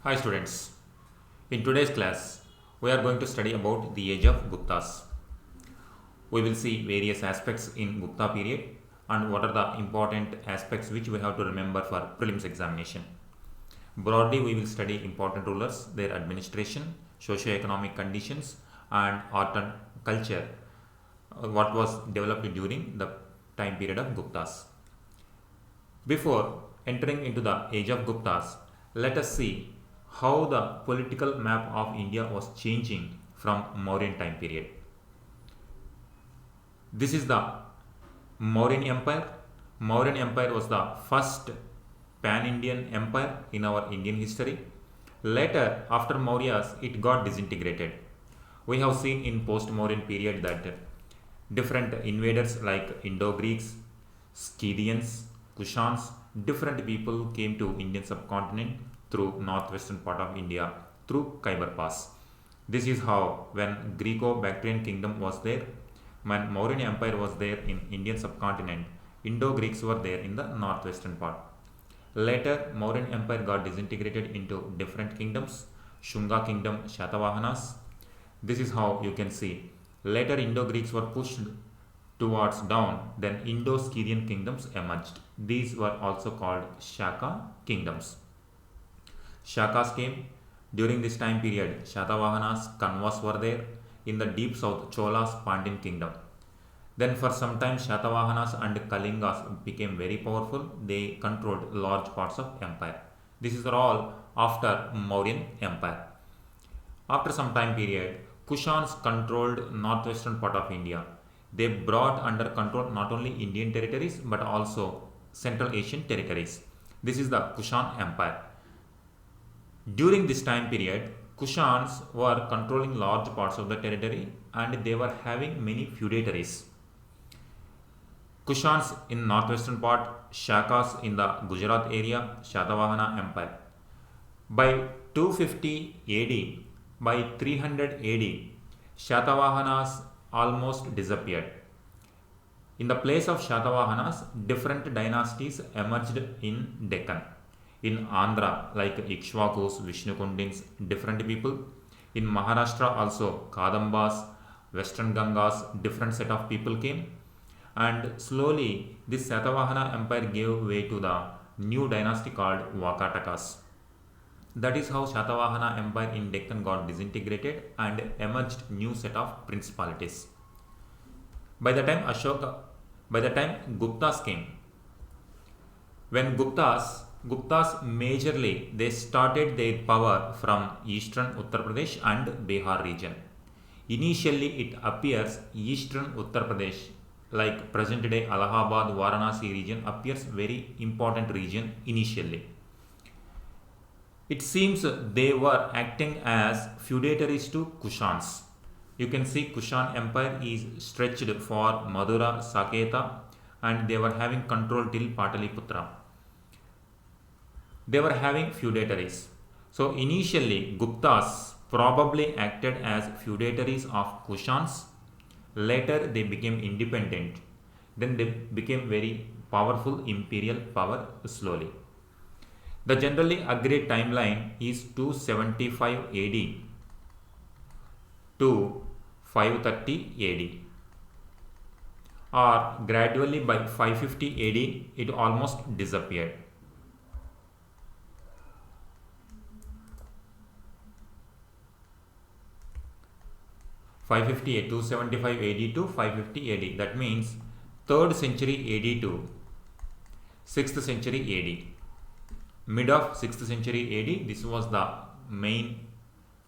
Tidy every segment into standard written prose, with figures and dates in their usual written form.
Hi students, in today's class we are going to study about the age of Guptas. We will see various aspects in Gupta period and what are the important aspects which we have to remember for prelims examination. Broadly we will study important rulers, their administration, socio-economic conditions and art and culture, what was developed during the time period of Guptas. Before entering into the age of Guptas, let us see how the political map of India was changing from Mauryan time period. This is the Mauryan Empire. Mauryan Empire was the first pan-Indian empire in our Indian history. Later, after Mauryas, it got disintegrated. We have seen in post-Mauryan period that different invaders like Indo-Greeks, Scythians, Kushans, different people came to Indian subcontinent through northwestern part of India through Khyber Pass. This is how when Greco-Bactrian kingdom was there, when Mauryan Empire was there in Indian subcontinent, Indo-Greeks were there in the northwestern part. Later, Mauryan Empire got disintegrated into different kingdoms, Shunga kingdom, Shatavahanas. This is how you can see. Later, Indo-Greeks were pushed towards down, then Indo-Scythian kingdoms emerged. These were also called Shaka kingdoms. Shakas came during this time period. Shatavahanas, Kanvas were there in the deep south, Cholas, Pandyan kingdom. Then for some time Shatavahanas and Kalingas became very powerful. They controlled large parts of empire. This is all after Mauryan Empire. After some time period, Kushans controlled northwestern part of India. They brought under control not only Indian territories but also Central Asian territories. This is the Kushan Empire. During this time period, Kushans were controlling large parts of the territory and they were having many feudatories. Kushans in northwestern part, Shakas in the Gujarat area, Shatavahana Empire. By 250 AD, by 300 AD, Shatavahanas almost disappeared. In the place of Shatavahanas, different dynasties emerged in Deccan. In Andhra, like Ikshvakus, Vishnukundins, different people. In Maharashtra also, Kadambas, Western Gangas, different set of people came. And slowly, this Satavahana empire gave way to the new dynasty called Vakatakas. That is how Shatavahana empire in Deccan got disintegrated and emerged new set of principalities. By the time Guptas came, when Guptas majorly they started their power from eastern Uttar Pradesh and Bihar region. Initially, it appears eastern Uttar Pradesh, like present day Allahabad, Varanasi region, appears very important region initially. It seems they were acting as feudatories to Kushans. You can see Kushan empire is stretched for Madura, Saketa, and they were having control till Pataliputra. They were having feudatories. So initially Guptas probably acted as feudatories of Kushans. Later they became independent. Then they became very powerful imperial power slowly. The generally agreed timeline is 275 AD to 530 AD, or gradually by 550 AD it almost disappeared. Five fifty 275 AD to 550 AD. That means 3rd century AD to 6th century AD. Mid of 6th century AD, this was the main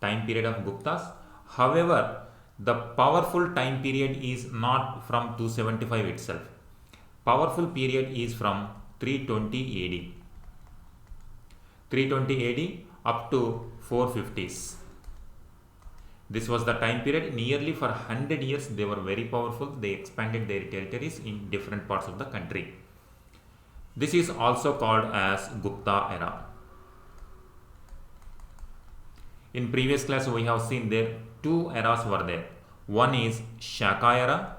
time period of Guptas. However, the powerful time period is not from 275 itself. Powerful period is from 320 AD. 320 AD up to 450s. This was the time period. Nearly for 100 years they were very powerful. They expanded their territories in different parts of the country. This is also called as Gupta era. In previous class we have seen there two eras were there. One is Shaka era.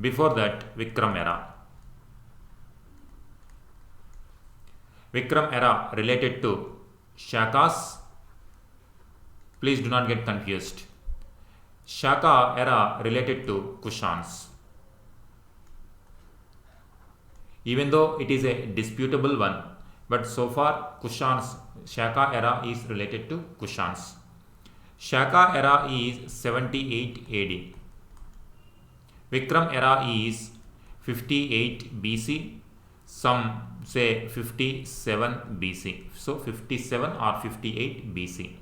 Before that Vikram era. Vikram era related to Shakas. Please do not get confused. Shaka era related to Kushans. Even though it is a disputable one, but so far Kushans, Shaka era is related to Kushans. Shaka era is 78 AD. Vikram era is 58 BC. Some say 57 BC. So 57 or 58 BC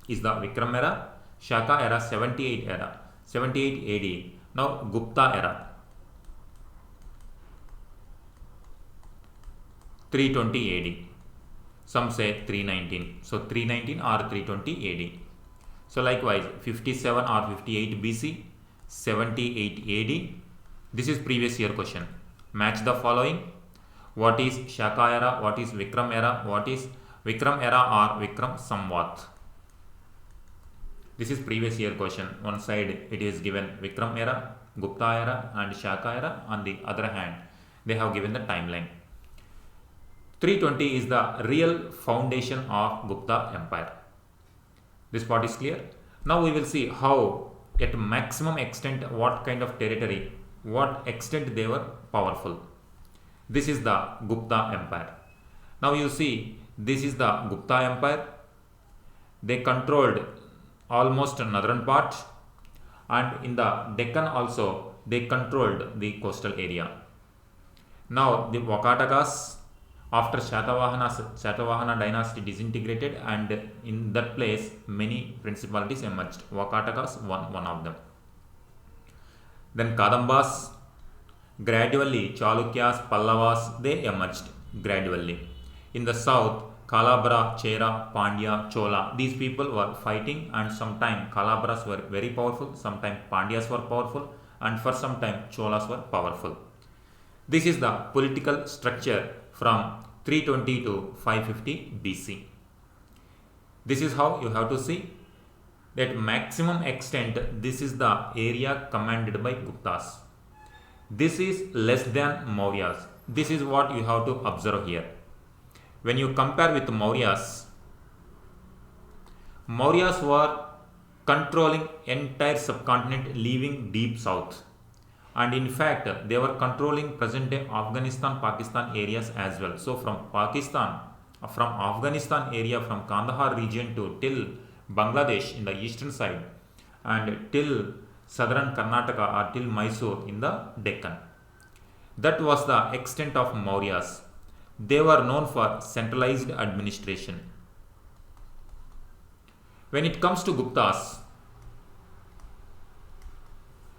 is the Vikram era. Shaka era 78 era, 78 AD. Now Gupta era 320 AD. Some say 319. So 319 or 320 AD. So likewise 57 or 58 BC, 78 AD. This is previous year question. Match the following. What is Shaka era? What is Vikram era? What is Vikram era or Vikram Samvat? This is previous year question. One side it is given Vikram era, Gupta era and Shaka era. On the other hand, they have given the timeline. 320 is the real foundation of Gupta Empire. This part is clear. Now we will see how at maximum extent what kind of territory, what extent they were powerful. This is the Gupta Empire. Now you see this is the Gupta Empire. They controlled almost northern part, and in the Deccan also they controlled the coastal area. Now the Vakatakas, after Shatavahana dynasty disintegrated, and in that place many principalities emerged. Vakatakas one of them. Then Kadambas, gradually Chalukyas, Pallavas, they emerged gradually. In the south, Kalabara, Chera, Pandya, Chola, these people were fighting, and sometimes Kalabras were very powerful, sometimes Pandyas were powerful, and for some time Cholas were powerful. This is the political structure from 320 to 550 BC. This is how you have to see that maximum extent this is the area commanded by Guptas. This is less than Mauryas. This is what you have to observe here. When you compare with Mauryas, Mauryas were controlling entire subcontinent, leaving deep south. And in fact, they were controlling present day Afghanistan, Pakistan areas as well. So from Pakistan, from Afghanistan area, from Kandahar region to till Bangladesh in the eastern side, and till southern Karnataka or till Mysore in the Deccan. That was the extent of Mauryas. They were known for centralized administration. When it comes to Guptas,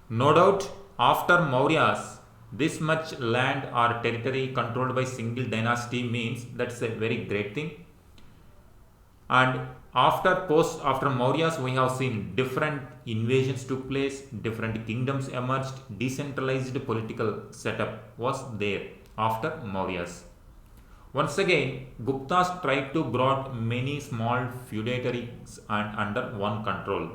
no doubt after Mauryas, this much land or territory controlled by single dynasty means that's a very great thing. And after Mauryas, we have seen different invasions took place, different kingdoms emerged, decentralized political setup was there after Mauryas. Once again, Guptas tried to brought many small feudatories and under one control.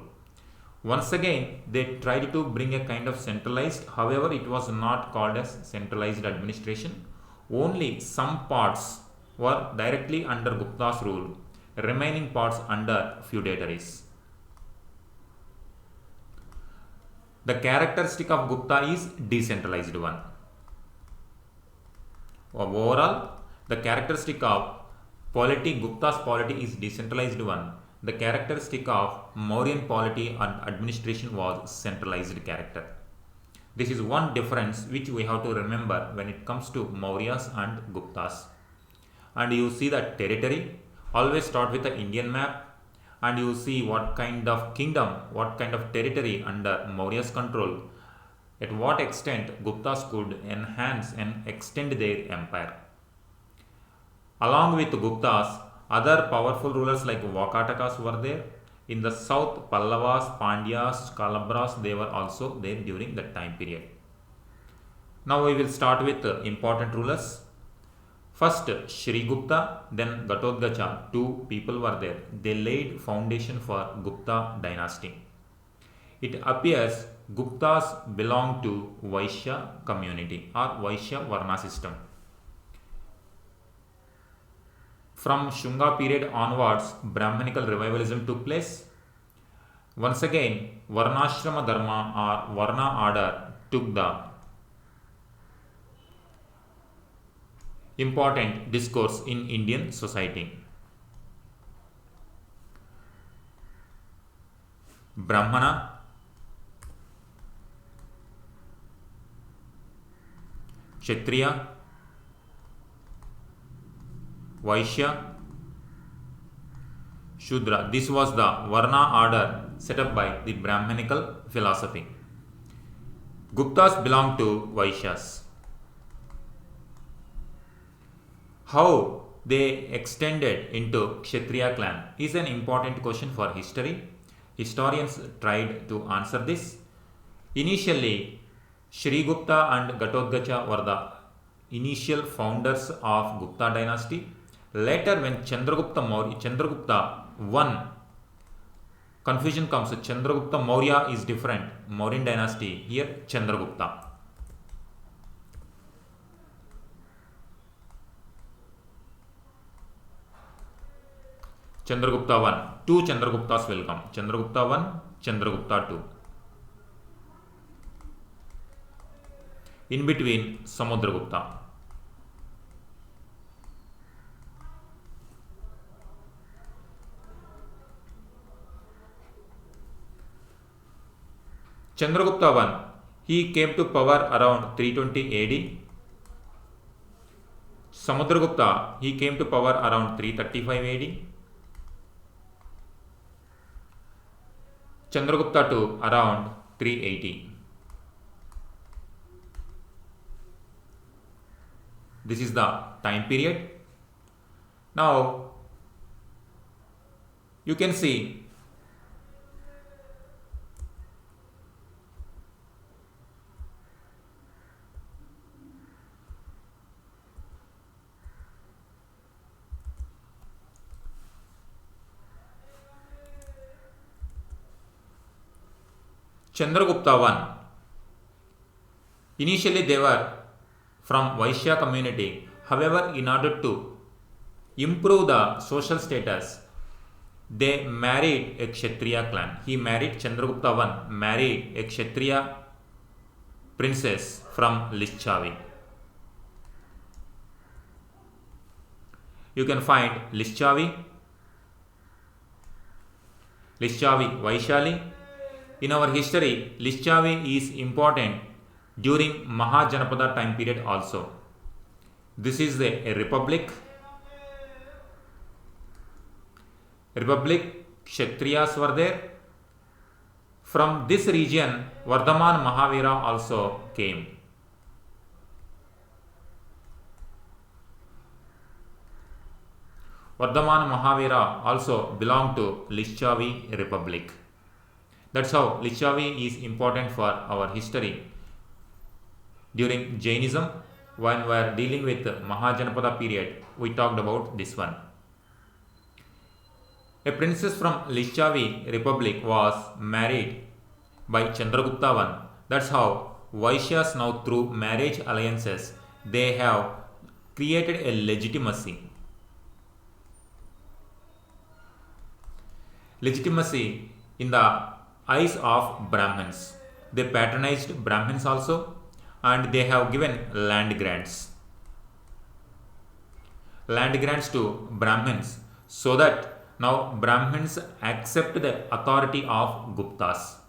Once again, they tried to bring a kind of centralized, however, it was not called as centralized administration. Only some parts were directly under Gupta's rule, remaining parts under feudatories. The characteristic of Gupta is decentralized one. Overall, the characteristic of polity, Gupta's polity is decentralized one. The characteristic of Mauryan polity and administration was centralized character. This is one difference which we have to remember when it comes to Mauryas and Guptas. And you see that territory, always start with the Indian map, and you see what kind of kingdom, what kind of territory under Maurya's control, at what extent Guptas could enhance and extend their empire. Along with Guptas, other powerful rulers like Vakatakas were there. In the south, Pallavas, Pandyas, Kalabras, they were also there during that time period. Now we will start with important rulers. First, Sri Gupta, then Ghatotkacha, two people were there. They laid foundation for Gupta dynasty. It appears Guptas belong to Vaishya community or Vaishya Varna system. From Shunga period onwards, Brahmanical revivalism took place. Once again, Varnashrama Dharma or Varna order took the important discourse in Indian society. Brahmana, Kshatriya, Vaishya, Shudra. This was the Varna order set up by the Brahmanical philosophy. Guptas belonged to Vaishyas. How they extended into Kshatriya clan is an important question for history. Historians tried to answer this. Initially, Sri Gupta and Ghatotkacha were the initial founders of Gupta dynasty. Later, when Chandragupta won, confusion comes. Chandragupta Maurya is different. Mauryan dynasty. Here, Chandragupta. Chandragupta 1. Two Chandraguptas will come. Chandragupta 1, Chandragupta 2. In between, Samudragupta. Chandragupta 1. He came to power around 320 AD. Samudragupta, he came to power around 335 AD. Chandragupta 2 around 380. This is the time period. Now you can see Chandragupta 1. Initially they were from Vaishya community. However, in order to improve the social status, they married a Kshatriya clan. He married Chandragupta 1, married a Kshatriya princess from Lischavi. You can find Lischavi, Vaishali. In our history, Lischavi is important during Mahajanapada time period also. This is a republic. Kshatriyas were there. From this region, Vardhaman Mahavira also came. Vardhaman Mahavira also belonged to Lischavi Republic. That's how Lischavi is important for our history. During Jainism, when we are dealing with Mahajanapada period, we talked about this one. A princess from Lischavi Republic was married by Chandragupta I. That's how Vaishyas now, through marriage alliances, they have created a legitimacy. Legitimacy in the eyes of Brahmins. They patronized Brahmins also, and they have given land grants. Land grants to Brahmins, so that now Brahmins accept the authority of Guptas.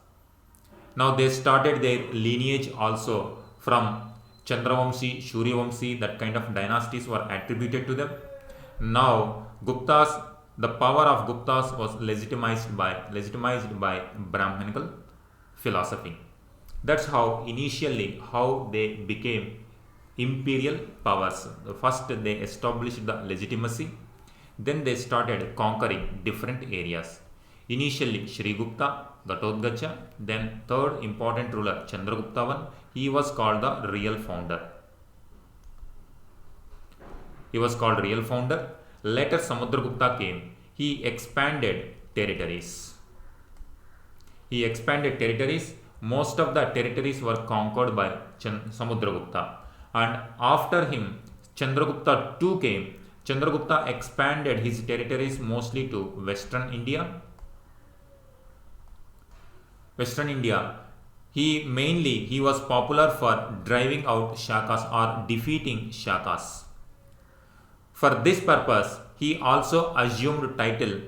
Now they started their lineage also from Chandravamsi, Shuryavamsi, that kind of dynasties were attributed to them. Now Guptas, the power of Guptas was legitimized by Brahmanical philosophy. That's how initially how they became imperial powers. First they established the legitimacy, then they started conquering different areas. Initially Sri Gupta, Ghatotkacha, then third important ruler Chandragupta I, he was called the real founder. Later Samudragupta came. He expanded territories. Most of the territories were conquered by Samudragupta. And after him, Chandragupta II came. Chandragupta expanded his territories mostly to Western India. He was popular for driving out Shakas or defeating Shakas. For this purpose, he also assumed title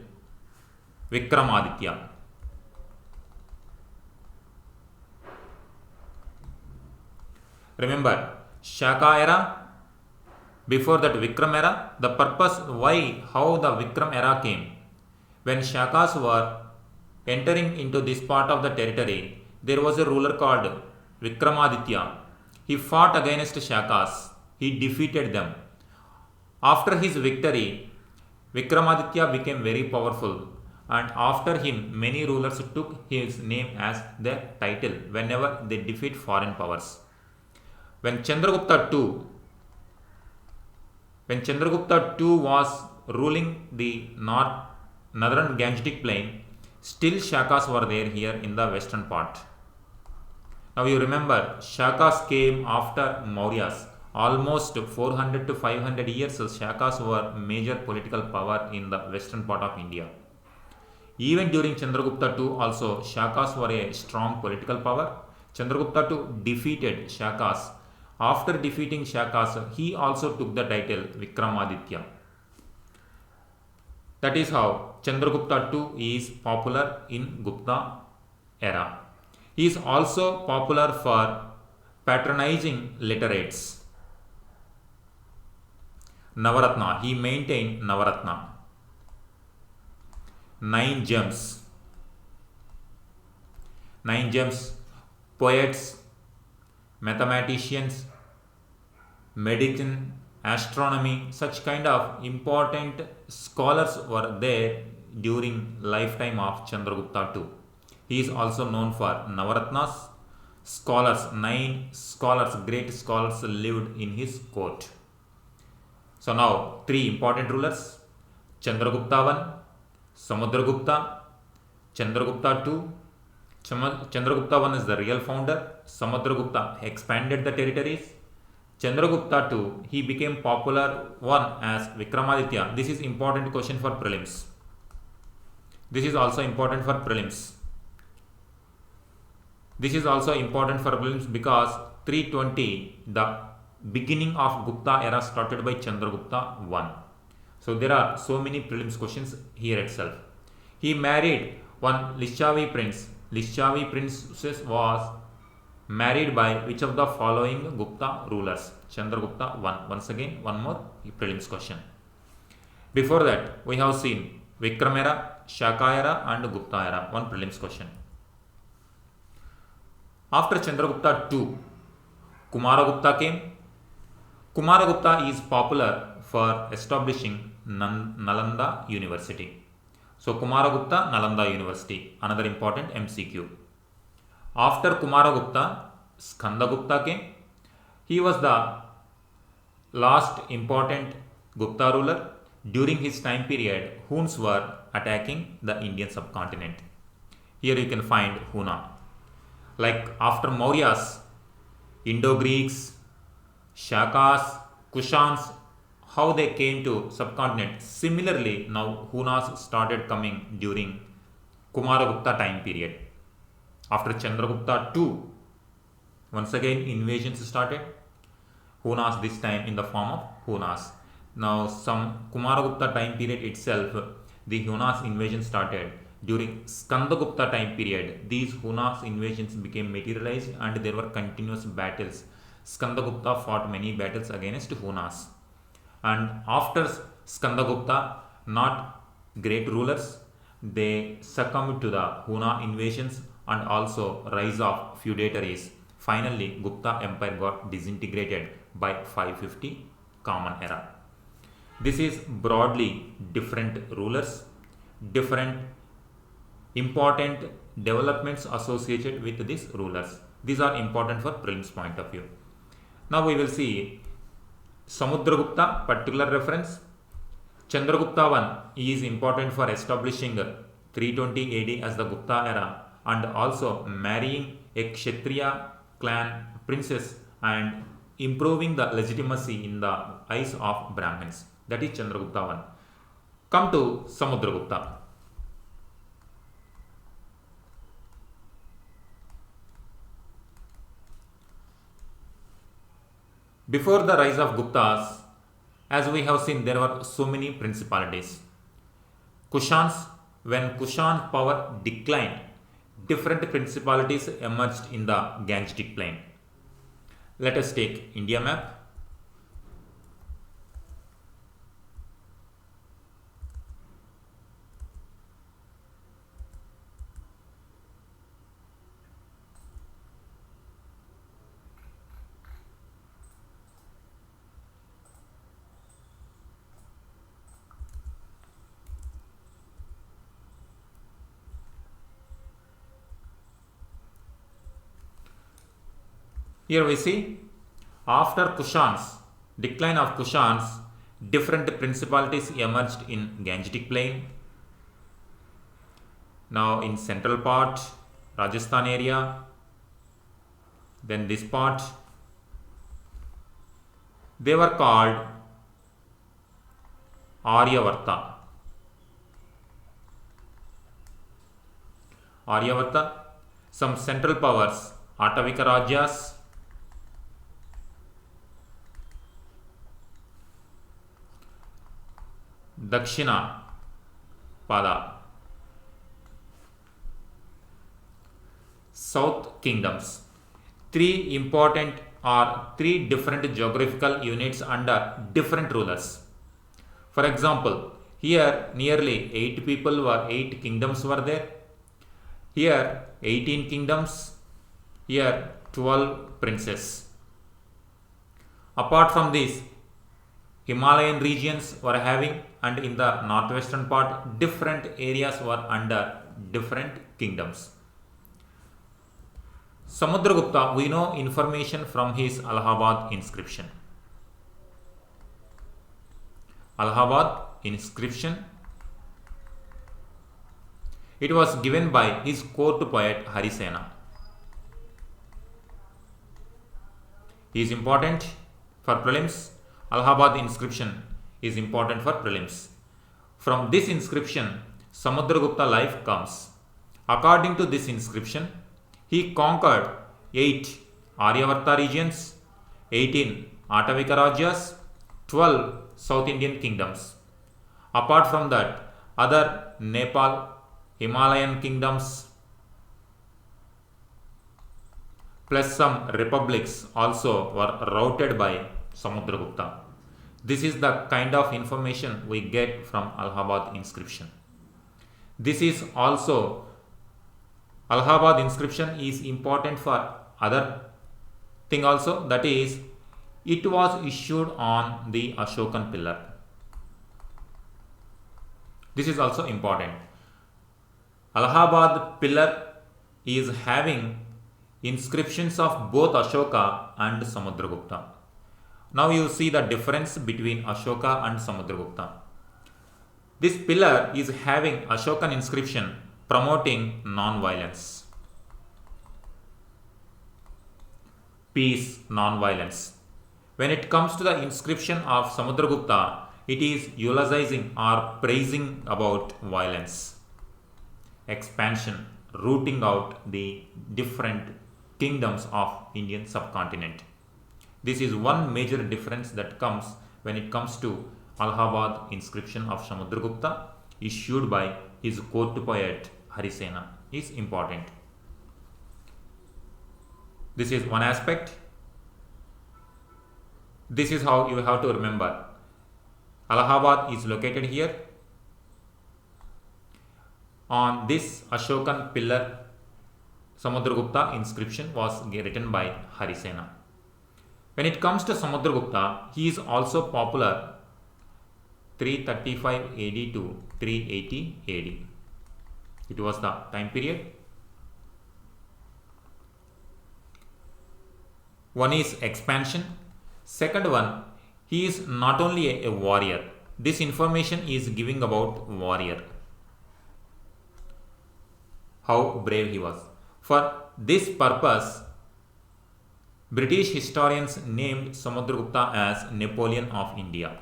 Vikramaditya. Remember, Shaka era, before that Vikram era, the purpose how the Vikram era came. When Shakas were entering into this part of the territory, there was a ruler called Vikramaditya. He fought against Shakas. He defeated them. After his victory, Vikramaditya became very powerful, and after him, many rulers took his name as their title whenever they defeat foreign powers. When Chandragupta II was ruling the northern Gangetic plain, still Shakas were there here in the western part. Now you remember, Shakas came after Mauryas. Almost 400 to 500 years, Shakas were major political power in the western part of India. Even during Chandragupta II also, Shakas were a strong political power. Chandragupta II defeated Shakas. After defeating Shakas, he also took the title Vikramaditya. That is how Chandragupta II is popular in Gupta era. He is also popular for patronizing literates. Navaratna, he maintained Navaratna. 9 gems. 9 gems, poets, mathematicians, medicine, astronomy, such kind of important scholars were there during lifetime of Chandragupta II. He is also known for Navaratnas. Scholars, 9 scholars, great scholars lived in his court. So now 3 important rulers: Chandragupta I, Samudragupta, Chandragupta II. Chandragupta I is the real founder. Samudragupta expanded the territories. Chandragupta II, he became popular one as Vikramaditya. This is important question for prelims. This is also important for prelims. Because 320, the beginning of Gupta era started by Chandragupta I. So there are so many prelims questions here itself. He married one Lishavi prince. Lishavi princess was married by which of the following Gupta rulers? Chandragupta I. Once again, one more prelims question. Before that, we have seen Vikram era, Shaka era and Gupta era. One prelims question. After Chandragupta II, Kumaragupta came. Kumaragupta is popular for establishing Nalanda University. So Kumaragupta, Nalanda University, another important MCQ. After Kumaragupta, Skandagupta came. He was the last important Gupta ruler. During his time period, Huns were attacking the Indian subcontinent. Here you can find Huna. Like after Mauryas, Indo-Greeks, Shakas, Kushans, how they came to subcontinent. Similarly, now Hunas started coming during Kumaragupta time period. After Chandragupta II, once again invasions started. Hunas this time in the form of Hunas. Now some Kumaragupta time period itself, the Hunas invasion started. During Skandagupta time period, these Hunas invasions became materialized and there were continuous battles. Skandagupta fought many battles against Hunas. And after Skandagupta, not great rulers, they succumbed to the Huna invasions and also rise of feudatories. Finally, Gupta Empire got disintegrated by 550 Common Era. This is broadly different rulers, different important developments associated with these rulers. These are important for prelims point of view. Now we will see Samudragupta, particular reference. Chandragupta I is important for establishing 320 AD as the Gupta era and also marrying a Kshatriya clan princess and improving the legitimacy in the eyes of Brahmins. That is Chandragupta one. Come to Samudragupta. Before the rise of Guptas, as we have seen, there were so many principalities. Kushans, when Kushan power declined, different principalities emerged in the Gangetic plain. Let us take India map. Here we see, after Kushans, decline of Kushans, different principalities emerged in Gangetic plain. Now in central part, Rajasthan area, then this part, they were called Aryavarta. Aryavarta, some central powers, Atavika Rajas, Dakshina Pada, South kingdoms. Three important or three different geographical units under different rulers. For example, here nearly 8 kingdoms were there. Here 18 kingdoms. Here 12 princes. Apart from this, Himalayan regions were having, and in the northwestern part, different areas were under different kingdoms. Samudragupta, we know information from his Allahabad inscription. Allahabad inscription, it was given by his court poet Harisena. He is important for prelims. Allahabad inscription is important for prelims. From this inscription, Samudragupta life comes. According to this inscription, he conquered 8 Aryavarta regions, 18 Atavika Rajas, 12 South Indian kingdoms. Apart from that, other Nepal, Himalayan kingdoms, plus some republics also were routed by Samudragupta. This is the kind of information we get from Allahabad inscription. This is also, Allahabad inscription is important for other thing also, that is, it was issued on the Ashokan pillar. This is also important. Allahabad pillar is having inscriptions of both Ashoka and Samudragupta. Now you see the difference between Ashoka and Samudragupta. This pillar is having Ashokan inscription promoting non-violence, peace, non-violence. When it comes to the inscription of Samudragupta, it is eulogizing or praising about violence, expansion, rooting out the different kingdoms of Indian subcontinent. This is one major difference that comes when it comes to Allahabad inscription of Samudragupta issued by his court poet Harisena is important. This is one aspect. This is how you have to remember. Allahabad is located here. On this Ashokan pillar, Samudragupta inscription was written by Harisena. When it comes to Samudragupta, he is also popular 335 AD to 380 AD. It was the time period. One is expansion. Second one, he is not only a warrior. This information is giving about warrior, how brave he was. For this purpose, British historians named Samudragupta as Napoleon of India.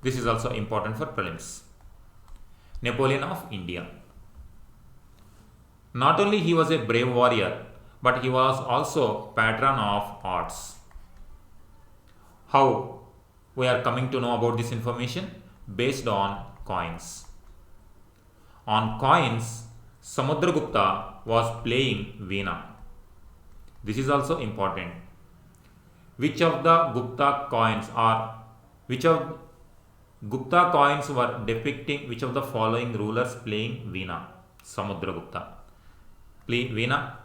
This is also important for prelims. Napoleon of India. Not only he was a brave warrior, but he was also patron of arts. How we are coming to know about this information? Based on coins. On coins, Samudragupta was playing Veena. This is also important. Which of the Gupta coins were depicting which of the following rulers playing Veena? Samudragupta. Play Veena.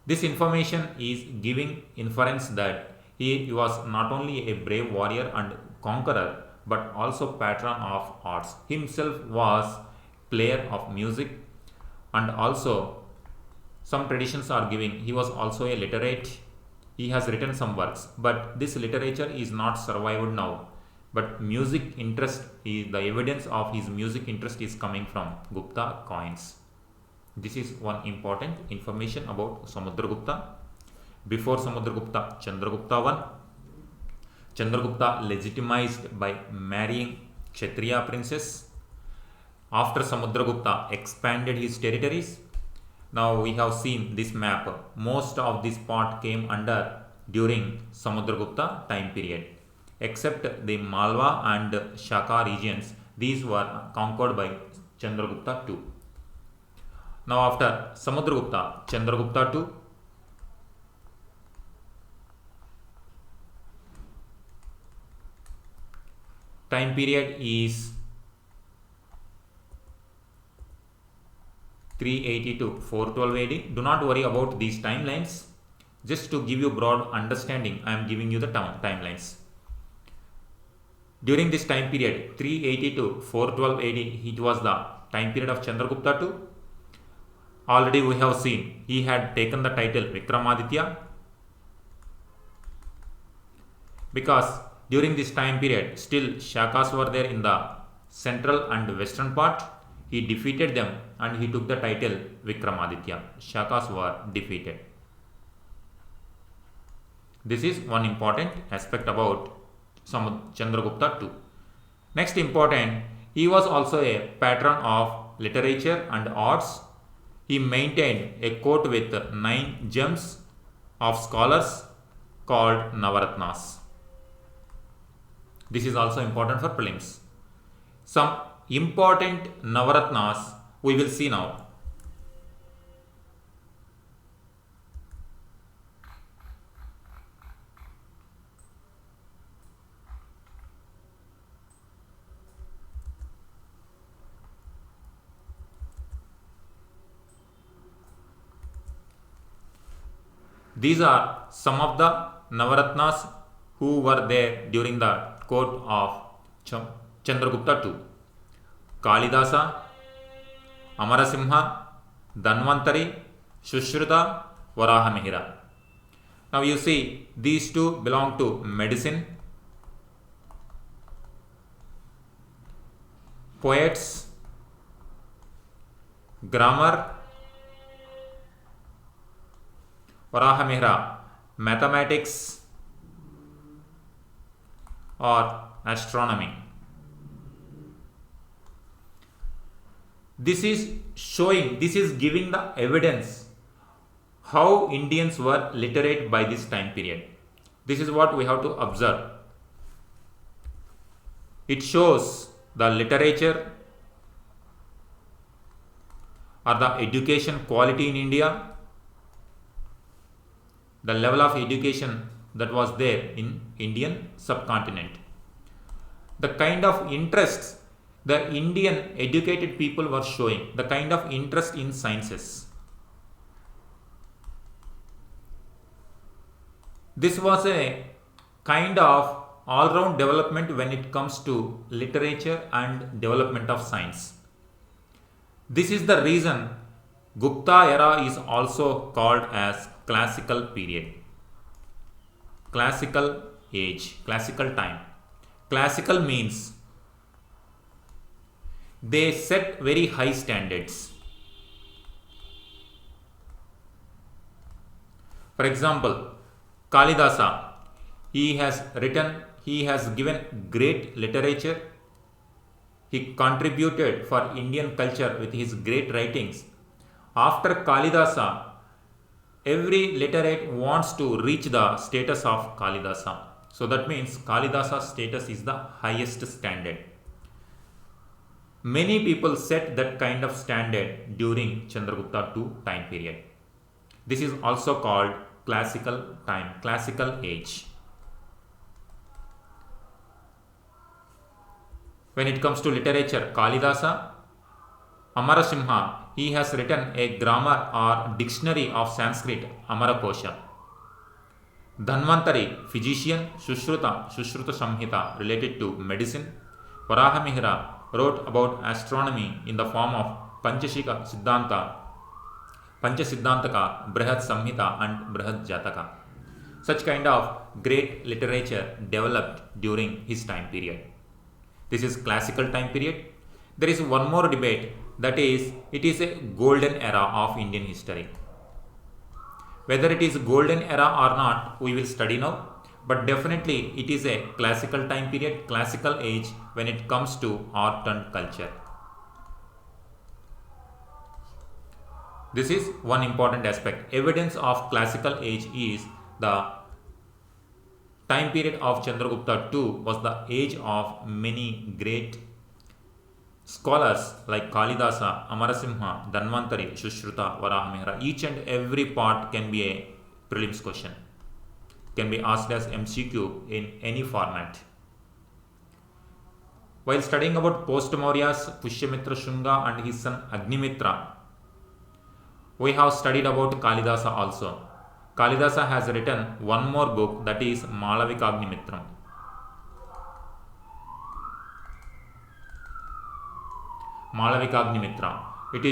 This information is giving inference that he was not only a brave warrior and conqueror, but also patron of arts. Himself was player of music, and also some traditions are giving he was also a literate. He has written some works, but this literature is not survived now. But music interest is the evidence of his music interest is coming from Gupta coins. This is one important information about Samudragupta. Before Samudragupta, Chandragupta won. Chandragupta legitimized by marrying Kshatriya princess. After Samudragupta expanded his territories. Now we have seen this map. Most of this part came under during Samudragupta time period. Except the Malwa and Shaka regions, these were conquered by Chandragupta II. Now after Samudragupta, Chandragupta II. Time period is 380 to 412 AD. Do not worry about these timelines. Just to give you broad understanding, I am giving you the timelines. During this time period, 380 to 412 AD, it was the time period of Chandragupta II. Already we have seen he had taken the title Vikramaditya, because during this time period still Shakas were there in the central and western part. He defeated them and he took the title Vikramaditya. Shakas were defeated. This is one important aspect about Chandragupta II. Next important, he was also a patron of literature and arts. He maintained a court with 9 gems of scholars called Navaratnas. This is also important for prelims. Some important Navaratnas we will see now. These are some of the Navaratnas who were there during the court of Chandragupta II. Kalidasa, Amarasimha, Dhanvantari, Shushruta, Varahamihira. Now you see these two belong to medicine, poets, grammar, Varahamihira, mathematics or astronomy. This is giving the evidence how Indians were literate by this time period. This is what we have to observe. It shows the literature or the education quality in India, the level of education that was there in Indian subcontinent, the kind of interests the Indian educated people were showing, the kind of interest in sciences. This was a kind of all-round development when it comes to literature and development of science. This is the reason Gupta era is also called as classical period, classical age, classical time. Classical means they set very high standards. For example, Kalidasa, he has written he has given great literature. He contributed for Indian culture with his great writings. After Kalidasa, every literate wants to reach the status of Kalidasa. So that means Kalidasa's status is the highest standard. Many people set that kind of standard during Chandragupta II time period. This is also called classical time, classical age. When it comes to literature, Kalidasa, Amarasimha, he has written a grammar or dictionary of Sanskrit, Amarakosha. Dhanvantari, physician, Sushruta Samhita related to medicine. Varahamihira wrote about astronomy in the form of Panchasiddhantaka, Brihad Samhita and Brihad Jataka. Such kind of great literature developed during his time period. This is classical time period. There is one more debate, that is, it is a golden era of Indian history. Whether it is golden era or not, we will study now. But definitely it is a classical time period, classical age when it comes to art and culture. This is one important aspect. Evidence of classical age is the time period of Chandragupta II was the age of many great scholars like Kalidasa, Amarasimha, Dhanvantari, Sushruta, Varahamihira. Each and every part can be a prelims question. Can be asked as MCQ in any format. While studying about post-Mauryas, Pushyamitra Shunga and his son Agnimitra, we have studied about Kalidasa also. Kalidasa has written one more book, that is Malavikagnimitra. Malavikagnimitra. It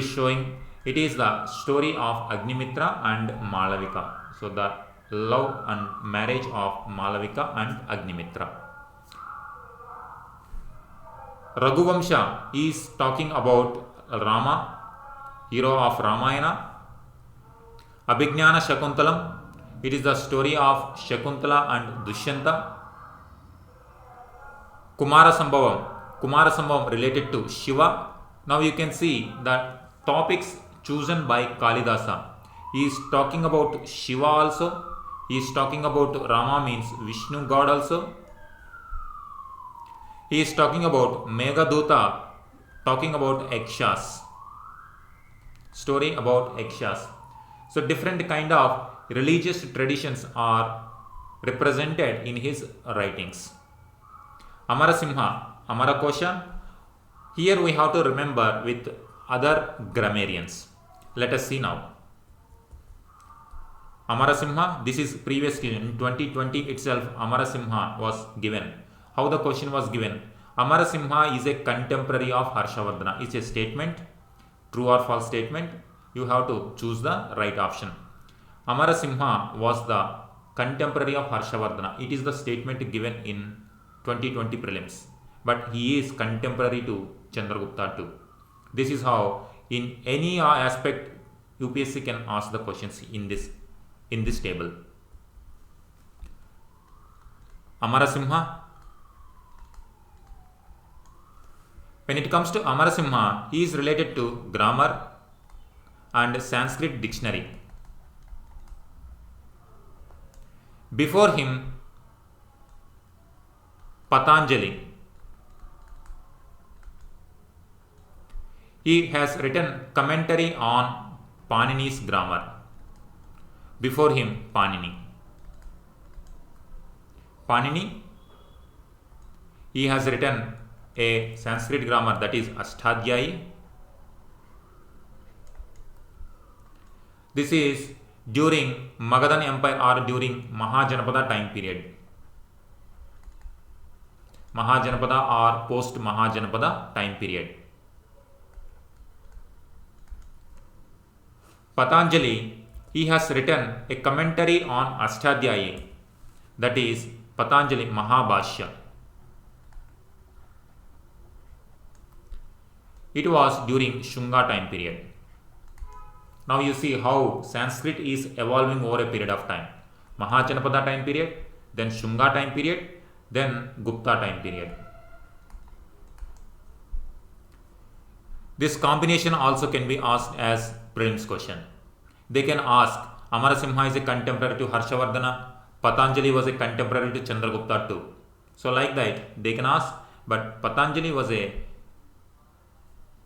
is the story of Agnimitra and Malavika. So the love and marriage of Malavika and Agnimitra. Raghuvamsha is talking about Rama, hero of Ramayana. Abhignana Shakuntalam, it is the story of Shakuntala and Dushyanta. Kumarasambhavam related to Shiva. Now you can see that topics chosen by Kalidasa. He is talking about Shiva also. He is talking about Rama, means Vishnu God also. He is talking about Meghaduta, talking about Yakshas. Story about Yakshas. So different kind of religious traditions are represented in his writings. Amarasimha, Amarakosha. Here we have to remember with other grammarians. Let us see now. Amarasimha, this is previously in 2020 itself, Amarasimha was given. How the question was given? Amarasimha is a contemporary of Harshavardhana. It's a statement, true or false statement. You have to choose the right option. Amarasimha was the contemporary of Harshavardhana. It is the statement given in 2020 prelims. But he is contemporary to Chandragupta II. This is how in any aspect UPSC can ask the questions in this table. Amarasimha. When it comes to Amarasimha, he is related to grammar and Sanskrit dictionary. Before him, Patanjali. He has written commentary on Panini's grammar. Before him, Panini. He has written a Sanskrit grammar, that is Ashtadhyayi. This is during Magadhan Empire or during Mahajanapada time period. Mahajanapada or post Mahajanapada time period. Patanjali, he has written a commentary on Ashtadhyayi, that is Patanjali Mahabhashya. It was during Shunga time period. Now you see how Sanskrit is evolving over a period of time. Mahajanapada time period, then Shunga time period, then Gupta time period. This combination also can be asked as prelims question. They can ask Amarasimha is a contemporary to Harshavardhana, Patanjali was a contemporary to Chandragupta too. So like that they can ask, but Patanjali was a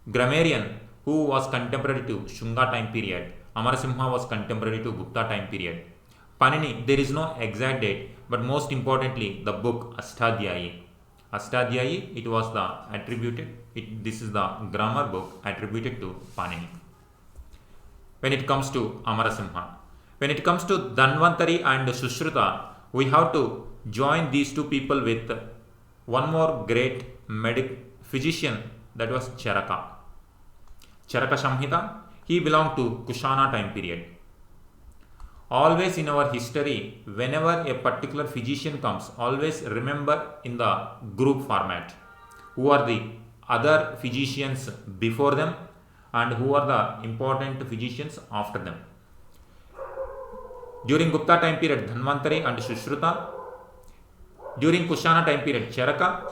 grammarian who was contemporary to Shunga time period. Amarasimha was contemporary to Gupta time period. Panini, there is no exact date, but most importantly, the book Ashtadhyayi. Ashtadhyayi, it was the attributed, this is the grammar book attributed to Panini. When it comes to Amarasimha. When it comes to Dhanvantari and Sushruta, we have to join these two people with one more great physician, that was Charaka. Charaka Samhita, he belonged to Kushana time period. Always in our history, whenever a particular physician comes, always remember in the group format who are the other physicians before them and who are the important physicians after them. During Gupta time period, Dhanvantari and Sushruta. During Kushana time period, Charaka.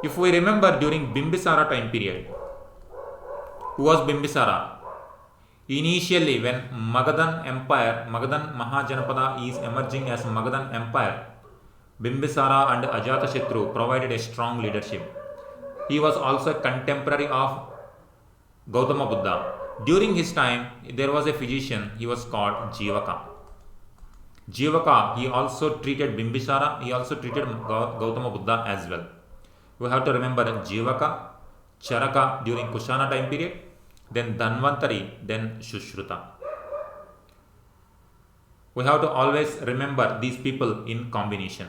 If we remember during Bimbisara time period, who was Bimbisara? Initially, when Magadhan Empire, Magadhan Mahajanapada is emerging as Magadhan Empire, Bimbisara and Ajatashatru provided a strong leadership. He was also a contemporary of Gautama Buddha. During his time, there was a physician, he was called Jivaka. Jivaka, he also treated Bimbisara, he also treated Gautama Buddha as well. We have to remember Jivaka, Charaka during Kushana time period, then Dhanvantari, then Sushruta. We have to always remember these people in combination.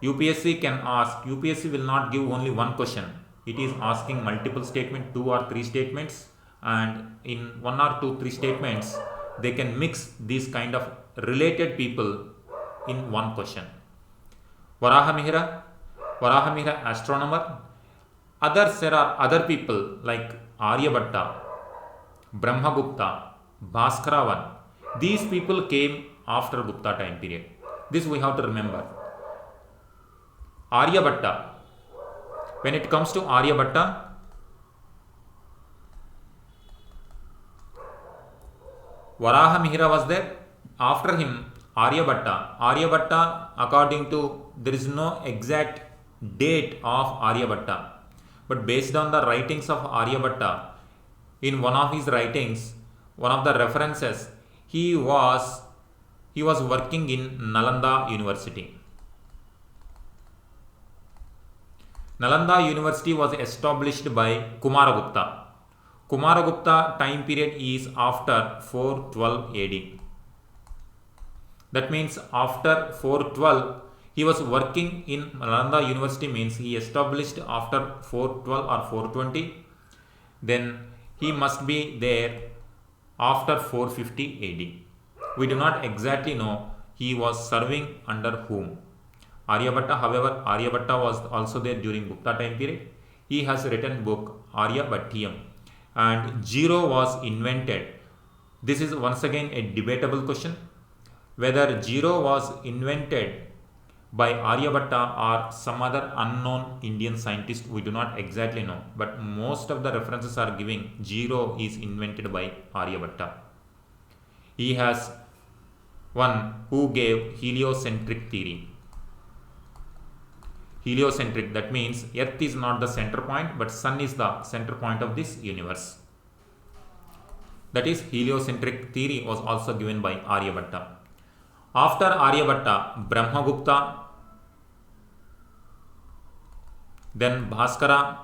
UPSC can ask, UPSC will not give only one question. It is asking multiple statements, 2 or 3 statements, and in 1 or 2, 3 statements, they can mix these kind of related people in one question. Varahamihira astronomer. Others, there are other people like Aryabhatta, Brahmagupta, Bhaskaravan. These people came after Gupta time period. This we have to remember. Aryabhatta. When it comes to Aryabhatta, Varahamihira was there. After him, Aryabhatta. Aryabhatta, according to, there is no exact date of Aryabhatta. But based on the writings of Aryabhatta, in one of his writings, one of the references, he was working in Nalanda University. Nalanda University was established by Kumaragupta. Kumaragupta time period is after 412 AD. That means after 412, he was working in Nalanda University, means he established after 412 or 420. Then he must be there after 450 AD. We do not exactly know he was serving under whom. Aryabhatta, however, Aryabhatta was also there during Gupta time period. He has written book Aryabhattiyam, and zero was invented. This is once again a debatable question. Whether zero was invented by Aryabhatta or some other unknown Indian scientist, we do not exactly know. But most of the references are giving zero is invented by Aryabhatta. He has one who gave heliocentric theory. Heliocentric, that means Earth is not the center point, but Sun is the center point of this universe. That is, heliocentric theory was also given by Aryabhatta. After Aryabhatta, Brahmagupta, then Bhaskaravan.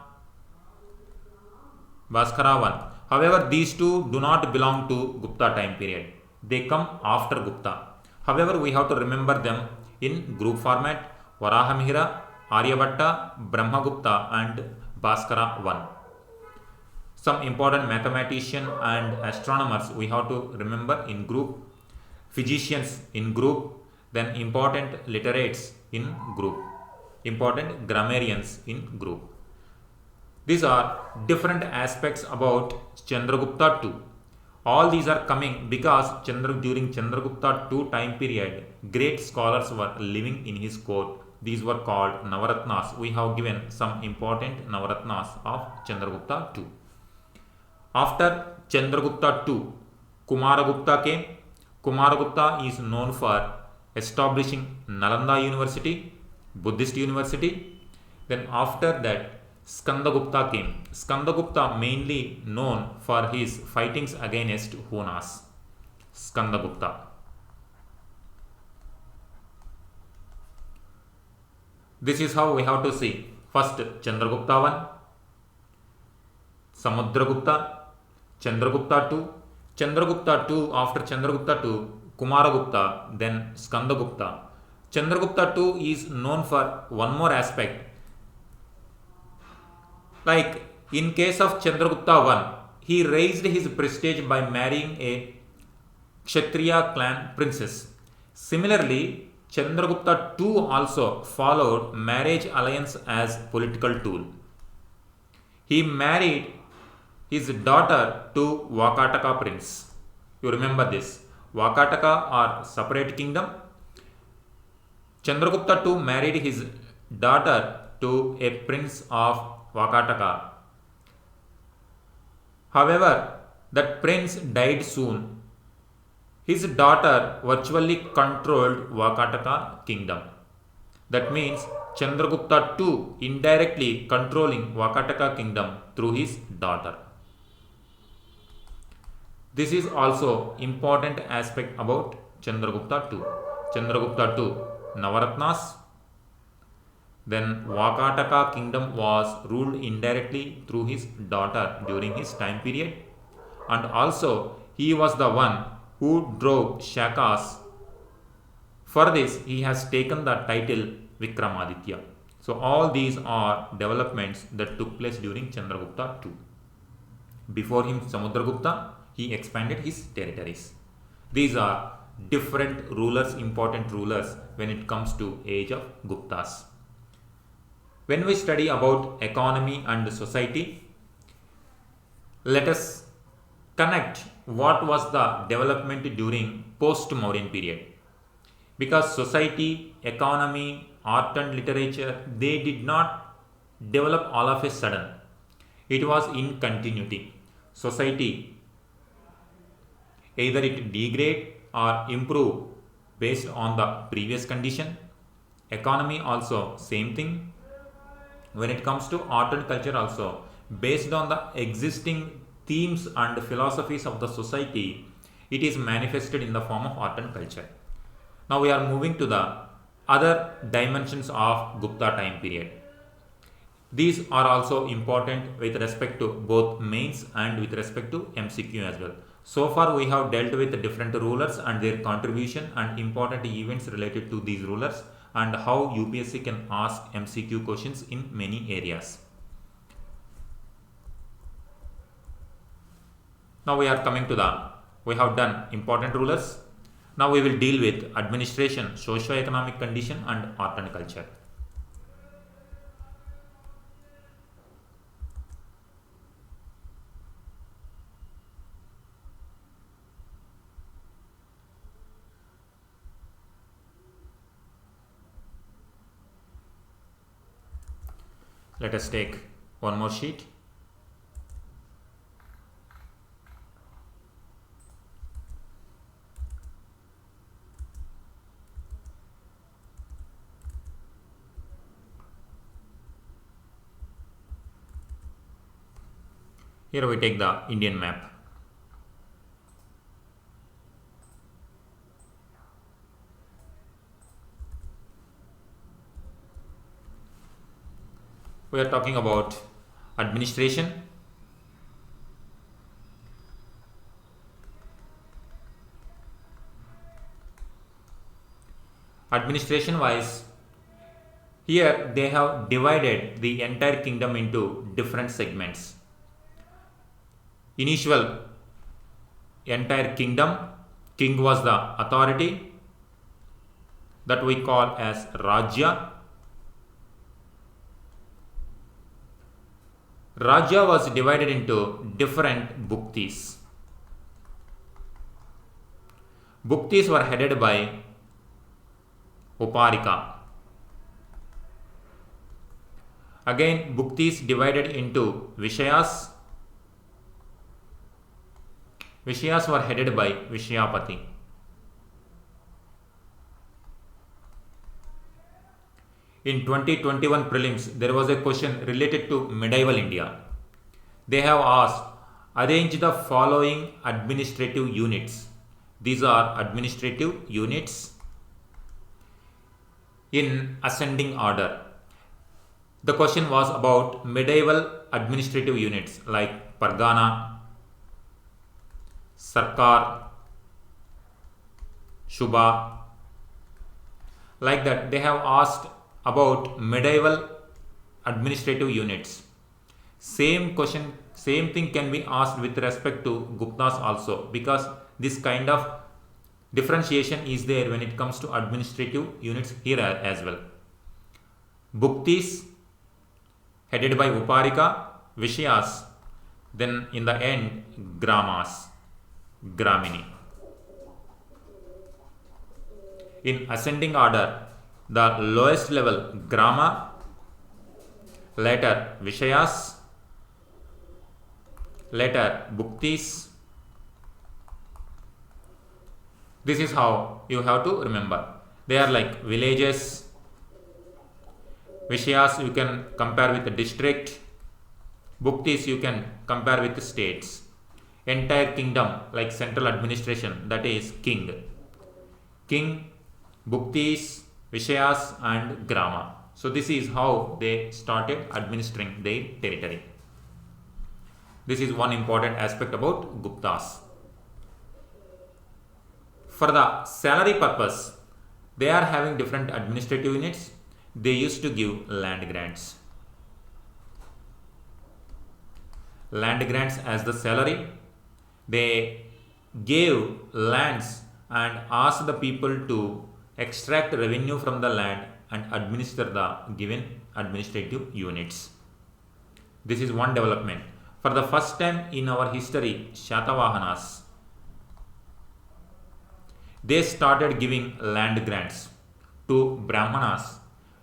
However, these two do not belong to Gupta time period. They come after Gupta. However, we have to remember them in group format: Varahamihira, Aryabhatta, Brahmagupta, and Bhaskaravan. Some important mathematicians and astronomers we have to remember in group. Physicians in group, then important literates in group, important grammarians in group. These are different aspects about Chandragupta II. All these are coming because during Chandragupta II time period, great scholars were living in his court These were called Navaratnas. We have given some important Navaratnas of Chandragupta II. After Chandragupta II, Kumaragupta came. Kumaragupta is known for establishing Nalanda University, Buddhist University. Then after that, Skandagupta came. Skandagupta mainly known for his fightings against Hunas. Skandagupta. This is how we have to see. First Chandragupta I, Samudragupta, Chandragupta II, Chandragupta II, after Chandragupta II, Kumaragupta, then Skandagupta. Chandragupta II is known for one more aspect. Like in case of Chandragupta I, he raised his prestige by marrying a Kshatriya clan princess. Similarly, Chandragupta II also followed marriage alliance as political tool. He married his daughter to Vakataka prince. You remember this. Vakataka are separate kingdom. Chandragupta II married his daughter to a prince of Vakataka. However, that prince died soon. His daughter virtually controlled Vakataka kingdom. That means Chandragupta II indirectly controlling Vakataka kingdom through his daughter. This is also important aspect about Chandragupta II. Chandragupta II, Navaratnas. Then Vakataka kingdom was ruled indirectly through his daughter during his time period. And also he was the one who drove Shakas. For this he has taken the title Vikramaditya. So all these are developments that took place during Chandragupta II. Before him Samudragupta, he expanded his territories. These are different rulers, important rulers when it comes to age of Guptas. When we study about economy and society, let us connect what was the development during post-Mauryan period. Because society, economy, art and literature, they did not develop all of a sudden. It was in continuity. Society, either it degrade or improve based on the previous condition. Economy also same thing. When it comes to art and culture also, based on the existing themes and philosophies of the society, it is manifested in the form of art and culture. Now we are moving to the other dimensions of Gupta time period. These are also important with respect to both mains and with respect to MCQ as well. So far we have dealt with different rulers and their contribution and important events related to these rulers and how UPSC can ask MCQ questions in many areas. Now we are coming to we have done important rulers. Now we will deal with administration, socio-economic condition and art and culture. Let us take one more sheet. Here we take the Indian map. We are talking about administration. Administration wise, here they have divided the entire kingdom into different segments. Initial entire kingdom, king was the authority that we call as Rajya. Rajya was divided into different Bhuktis. Bhuktis were headed by Uparika. Again, Bhuktis divided into Vishayas. Vishayas were headed by Vishayapati. In 2021 prelims, there was a question related to medieval India. They have asked, arrange the following administrative units. These are administrative units in ascending order. The question was about medieval administrative units like Pargana, Sarkar, Shubha. Like that, they have asked about medieval administrative units. Same question, same thing can be asked with respect to Guptas also, because this kind of differentiation is there when it comes to administrative units here as well. Bhuktis headed by Uparika, Vishayas, then in the end Gramas, Gramini. In ascending order, the lowest level Grama, later Vishayas, later Bhuktis. This is how you have to remember. They are like villages. Vishayas you can compare with the district. Bhuktis you can compare with the states. Entire kingdom like central administration, that is king. King, Bhuktis, Vishayas and Grama. So this is how they started administering their territory. This is one important aspect about Guptas. For the salary purpose, they are having different administrative units. They used to give land grants. Land grants as the salary. They gave lands and asked the people to extract revenue from the land and administer the given administrative units. This is one development. For the first time in our history, Shatavahanas, they started giving land grants to Brahmanas.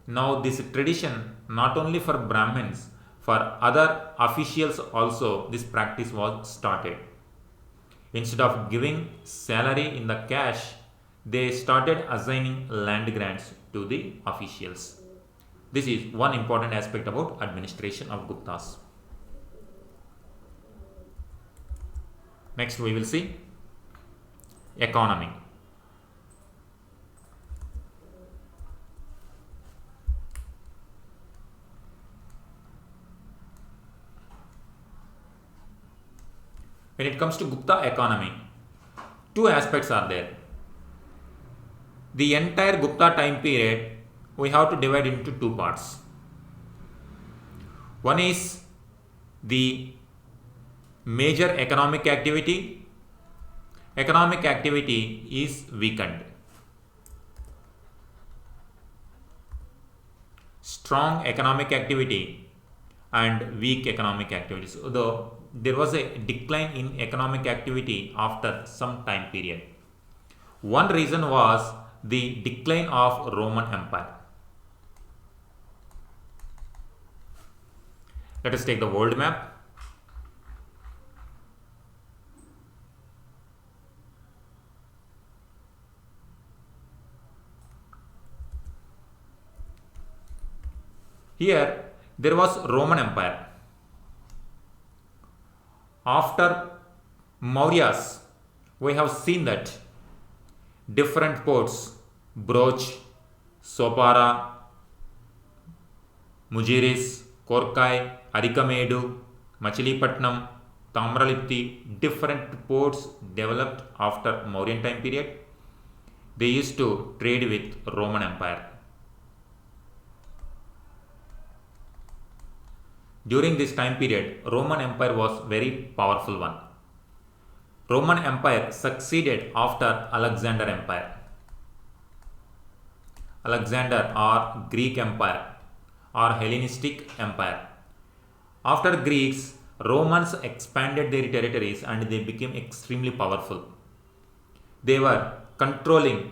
Now this tradition, not only for Brahmins, for other officials also, this practice was started. Instead of giving salary in the cash, they started assigning land grants to the officials. This is one important aspect about administration of Guptas. Next we will see economy. When it comes to Gupta economy, two aspects are there. The entire Gupta time period we have to divide into two parts. One is the major economic activity. Economic activity is weakened. Strong economic activity and weak economic activity. So there was a decline in economic activity after some time period. One reason was the decline of Roman Empire. Let us take the world map. Here there was Roman Empire. After Mauryas, we have seen that different ports, Broch, Sopara, Mujiris, Korkai, Arikamedu, Machilipatnam, Tamralipti, different ports developed after Mauryan time period. They used to trade with Roman Empire. During this time period, Roman Empire was very powerful one. Roman Empire succeeded after Alexander Empire. Alexander or Greek Empire or Hellenistic Empire. After Greeks, Romans expanded their territories and they became extremely powerful. They were controlling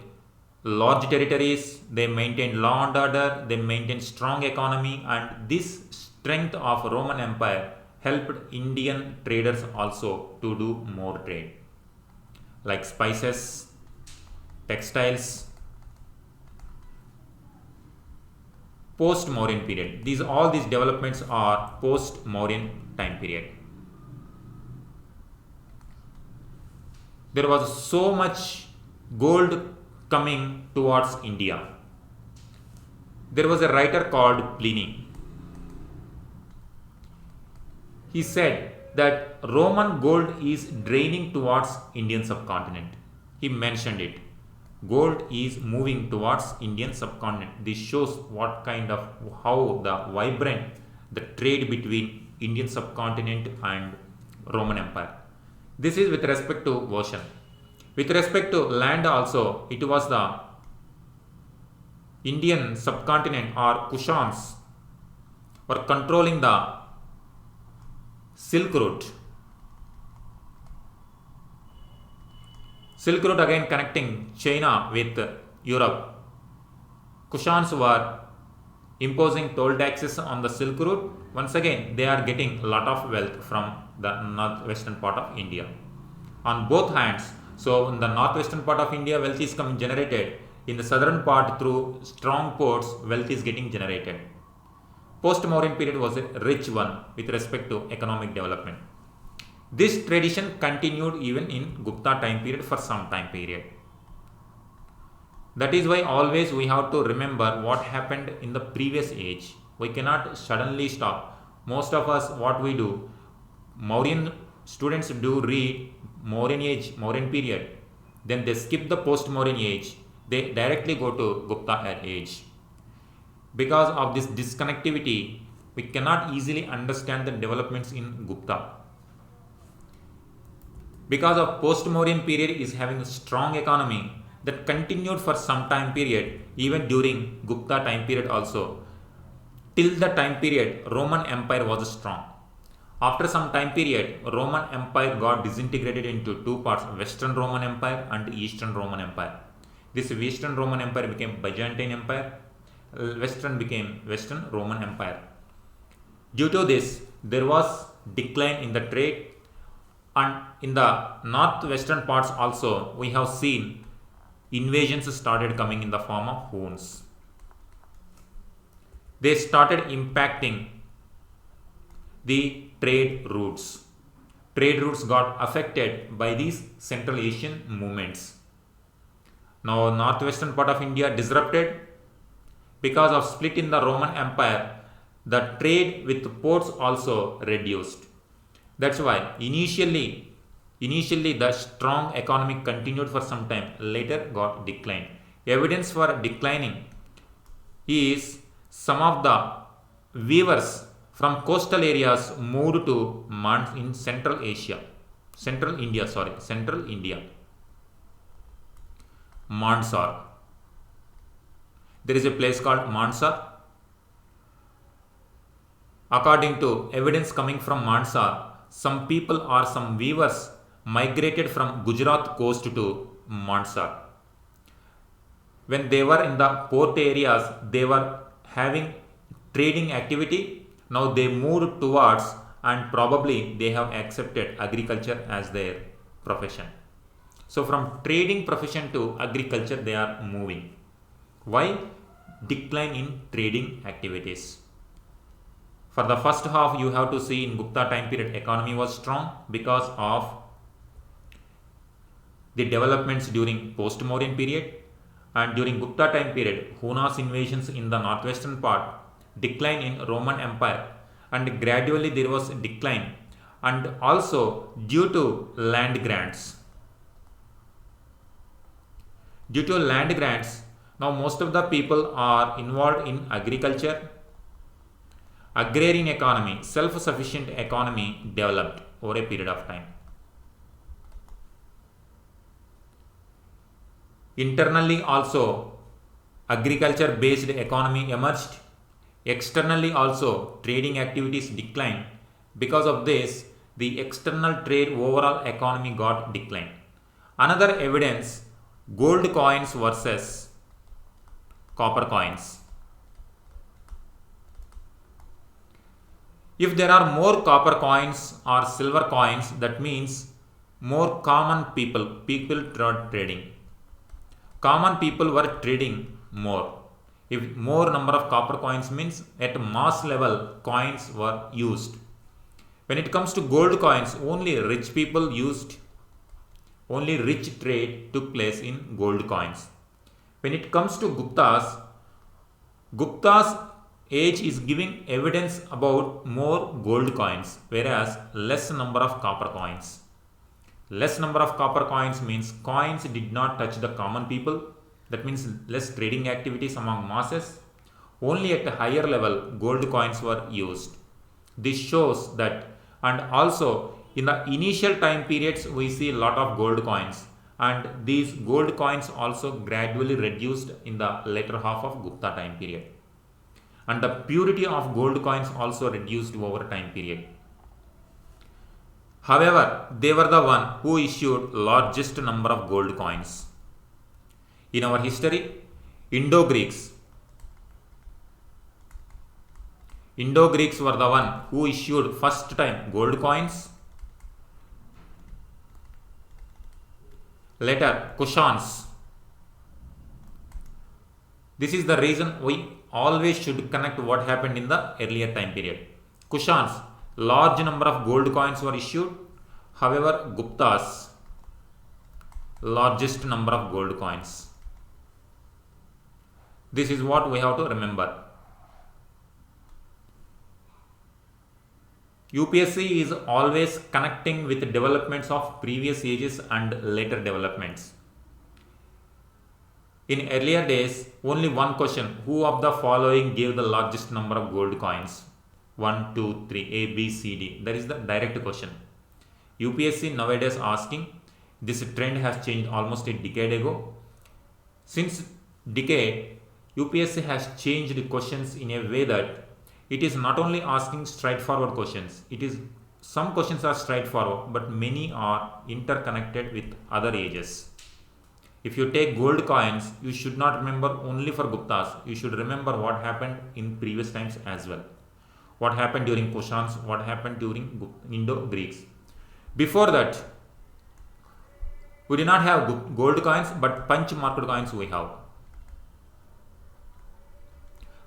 large territories, they maintained law and order, they maintained strong economy, and this strength of Roman Empire helped Indian traders also to do more trade, like spices, textiles. Post-Mauryan period. All these developments are post-Mauryan time period. There was so much gold coming towards India. There was a writer called Pliny. He said that Roman gold is draining towards Indian subcontinent. He mentioned it. Gold is moving towards Indian subcontinent. This shows how the vibrant the trade between Indian subcontinent and Roman Empire. This is with respect to ocean. With respect to land also, it was the Indian subcontinent or Kushans were controlling the Silk Route. Silk Route again connecting China with Europe. Kushans were imposing toll taxes on the Silk Route. Once again, they are getting a lot of wealth from the northwestern part of India. On both hands, so in the northwestern part of India, wealth is generated. In the southern part, through strong ports, wealth is getting generated. Post-Mauryan period was a rich one with respect to economic development. This tradition continued even in Gupta time period for some time period. That is why always we have to remember what happened in the previous age. We cannot suddenly stop. Most of us, what we do, Mauryan students do read Mauryan age, Mauryan period. Then they skip the post-Mauryan age. They directly go to Gupta age. Because of this disconnectivity, we cannot easily understand the developments in Gupta. Because of post-Mauryan period is having a strong economy that continued for some time period, even during Gupta time period also. Till the time period, Roman Empire was strong. After some time period, Roman Empire got disintegrated into two parts, Western Roman Empire and Eastern Roman Empire. This Western Roman Empire became Byzantine Empire, Western became Western Roman Empire. Due to this, there was decline in the trade, and in the northwestern parts also we have seen invasions started coming in the form of Huns. They started impacting the trade routes. Trade routes got affected by these Central Asian movements. Now northwestern part of India disrupted. Because of split in the Roman Empire, the trade with ports also reduced. That's why initially the strong economy continued for some time, later got declined. Evidence for declining is some of the weavers from coastal areas moved to in Central India. Mansar. There is a place called Mansar. According to evidence coming from Mansar, some people or some weavers migrated from Gujarat coast to Mansar. When they were in the port areas, they were having trading activity. Now they moved towards, and probably they have accepted agriculture as their profession. So from trading profession to agriculture they are moving. Why? Decline in trading activities. For the first half, you have to see in Gupta time period economy was strong because of the developments during post-Mauryan period, and during Gupta time period Hunas invasions in the northwestern part, decline in Roman Empire, and gradually there was decline, and also due to land grants. Due to land grants, now most of the people are involved in agriculture. Agrarian economy, self-sufficient economy developed over a period of time. Internally also agriculture based economy emerged. Externally also trading activities declined. Because of this, the external trade overall economy got declined. Another evidence, gold coins versus copper coins. If there are more copper coins or silver coins, that means more common people trading. Common people were trading more. If more number of copper coins means at mass level coins were used. When it comes to gold coins, only rich people used, only rich trade took place in gold coins. When it comes to Gupta's age is giving evidence about more gold coins, whereas less number of copper coins. Less number of copper coins means coins did not touch the common people. That means less trading activities among masses. Only at a higher level gold coins were used. This shows that, and also in the initial time periods we see a lot of gold coins, and these gold coins also gradually reduced in the later half of Gupta time period, and the purity of gold coins also reduced over time period. However, they were the one who issued largest number of gold coins. In our history, Indo-Greeks were the one who issued first time gold coins. Later, Kushans. This is the reason we always should connect what happened in the earlier time period. Kushans, large number of gold coins were issued. However, Guptas, largest number of gold coins. This is what we have to remember. UPSC is always connecting with developments of previous ages and later developments. In earlier days, only one question: who of the following gave the largest number of gold coins? 1, 2, 3, A, B, C, D. That is the direct question. UPSC nowadays asking, this trend has changed almost a decade ago. Since decade, UPSC has changed questions in a way that it is not only asking straightforward questions. Some questions are straightforward, but many are interconnected with other ages. If you take gold coins, you should not remember only for Guptas. You should remember what happened in previous times as well. What happened during Kushans, what happened during Indo-Greeks. Before that, we did not have gold coins, but punch marked coins we have.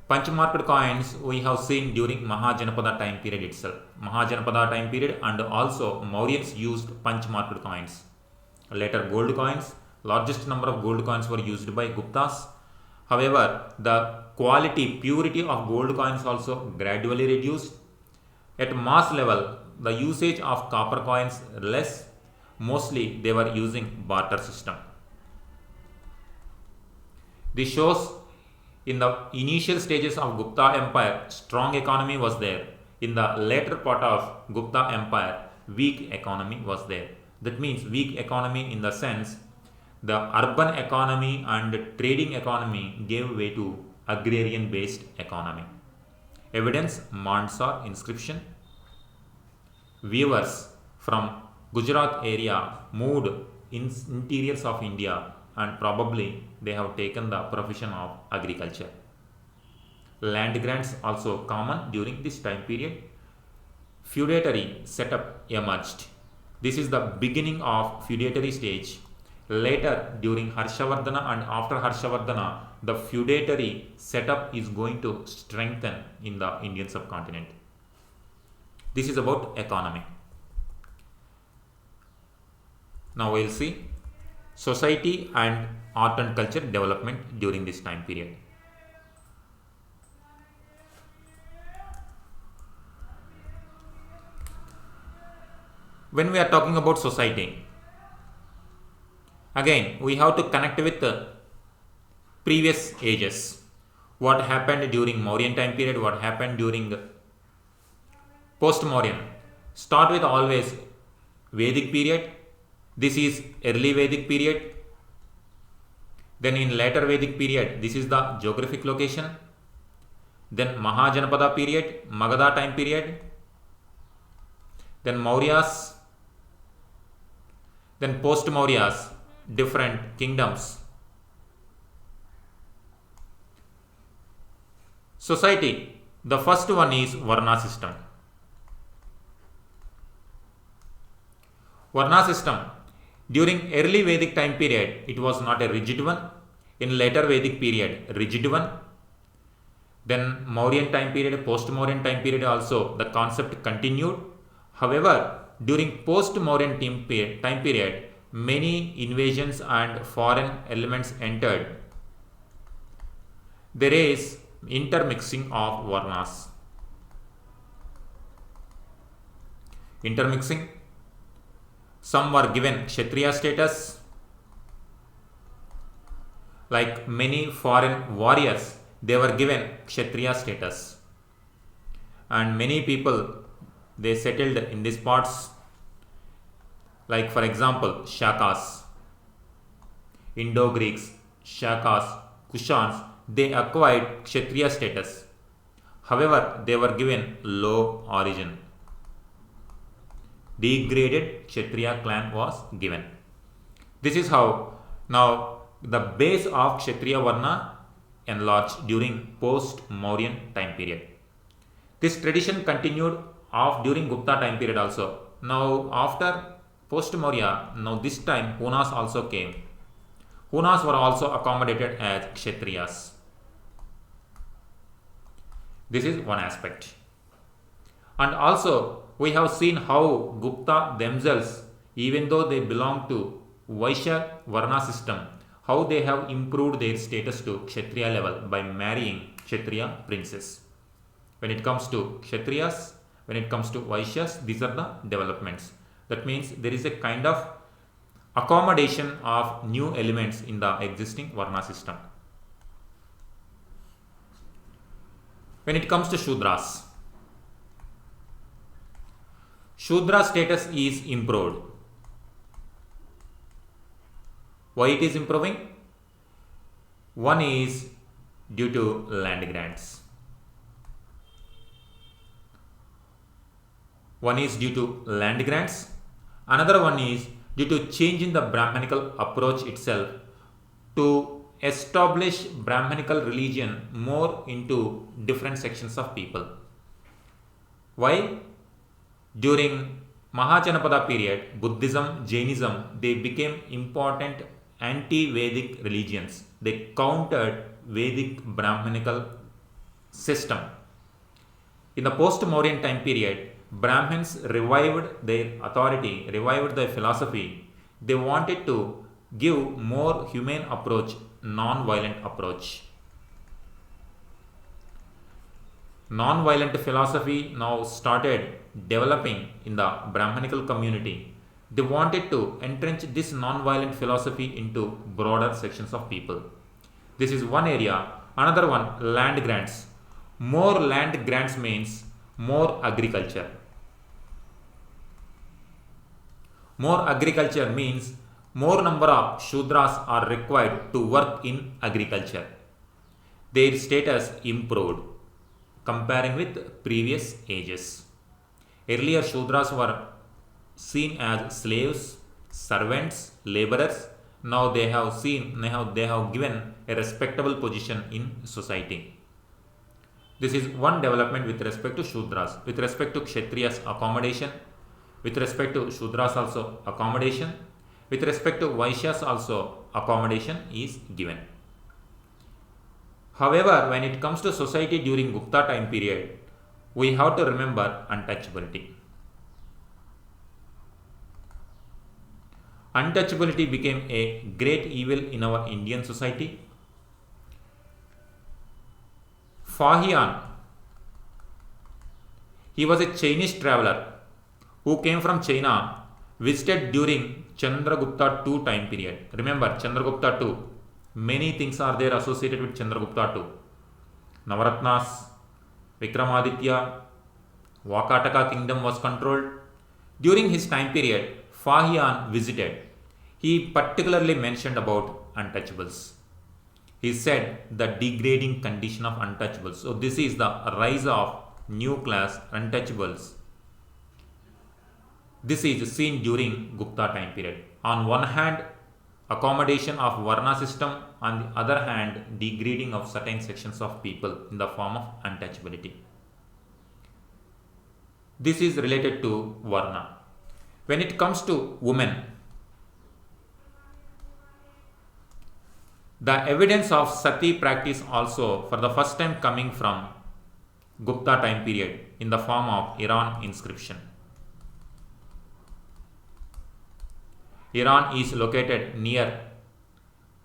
Punch marked coins we have seen during Mahajanapada time period itself. Mahajanapada time period, and also Mauryans used punch marked coins. Later gold coins, largest number of gold coins were used by Guptas. However, the purity of gold coins also gradually reduced. At mass level, the usage of copper coins less. Mostly they were using barter system. This shows in the initial stages of Gupta Empire, strong economy was there. In the later part of Gupta Empire, weak economy was there. That means weak economy in the sense the urban economy and trading economy gave way to agrarian based economy. Evidence: Mansar inscription. Weavers from Gujarat area moved in interiors of India, and probably they have taken the profession of agriculture. Land grants also common during this time period. Feudatory setup emerged. This is the beginning of feudatory stage. Later, during Harshavardhana and after Harshavardhana, the feudatory setup is going to strengthen in the Indian subcontinent. This is about economy. Now we will see society and art and culture development during this time period. When we are talking about society, again we have to connect with the previous ages. What happened during Mauryan time period, what happened during post-Mauryan. Start with always Vedic period. This is early Vedic period. Then in later Vedic period, this is the geographic location. Then Mahajanapada period, Magadha time period. Then Mauryas. Then post-Mauryas, different kingdoms. Society, the first one is Varna system. Varna system. During early Vedic time period, it was not a rigid one. In later Vedic period, rigid one. Then Mauryan time period, post-Mauryan time period also, the concept continued. However, during post-Mauryan time period, many invasions and foreign elements entered. There is intermixing of Varnas. Intermixing. Some were given Kshatriya status, like many foreign warriors, they were given Kshatriya status, and many people they settled in these parts, like for example Shakas, Indo-Greeks, Shakas, Kushans, they acquired Kshatriya status. However, they were given low origin. Degraded Kshatriya clan was given. This is how now the base of Kshatriya Varna enlarged during post-Mauryan time period. This tradition continued during Gupta time period also. Now after post-Maurya, now this time Hunas also came. Hunas were also accommodated as Kshatriyas. This is one aspect. And also we have seen how Gupta themselves, even though they belong to Vaishya Varna system, how they have improved their status to Kshatriya level by marrying Kshatriya princes. When it comes to Kshatriyas, when it comes to Vaishyas, these are the developments. That means there is a kind of accommodation of new elements in the existing Varna system. When it comes to Shudras, Shudra status is improved. Why it is improving? One is due to land grants. One is due to land grants. Another one is due to change in the Brahmanical approach itself to establish Brahmanical religion more into different sections of people. Why? During Mahajanapada period, Buddhism, Jainism, they became important anti-Vedic religions. They countered Vedic Brahmanical system. In the post-Mauryan time period, Brahmins revived their authority, revived their philosophy. They wanted to give more humane approach, non-violent approach. Non-violent philosophy now started developing in the Brahmanical community. They wanted to entrench this non-violent philosophy into broader sections of people. This is one area. Another one, land grants. More land grants means more agriculture. More agriculture means more number of Shudras are required to work in agriculture. Their status improved comparing with previous ages. Earlier Shudras were seen as slaves, servants, laborers. Now they have given a respectable position in society. This is one development with respect to Shudras. With respect to Kshatriyas, accommodation. With respect to Shudras also, accommodation. With respect to Vaishyas also, accommodation is given. However, when it comes to society during Gupta time period, we have to remember untouchability. Untouchability became a great evil in our Indian society. Fahian, he was a Chinese traveler who came from China, visited during Chandragupta II time period. Remember Chandragupta II, many things are there associated with Chandragupta II. Navaratnas, Vikramaditya, Vakataka kingdom was controlled. During his time period, Fahian visited. He particularly mentioned about untouchables. He said the degrading condition of untouchables. So this is the rise of new class untouchables. This is seen during Gupta time period. On one hand, accommodation of Varna system, on the other hand, degrading of certain sections of people in the form of untouchability. This is related to Varna. When it comes to women, the evidence of sati practice also for the first time coming from Gupta time period in the form of Iran inscription. Iran is located near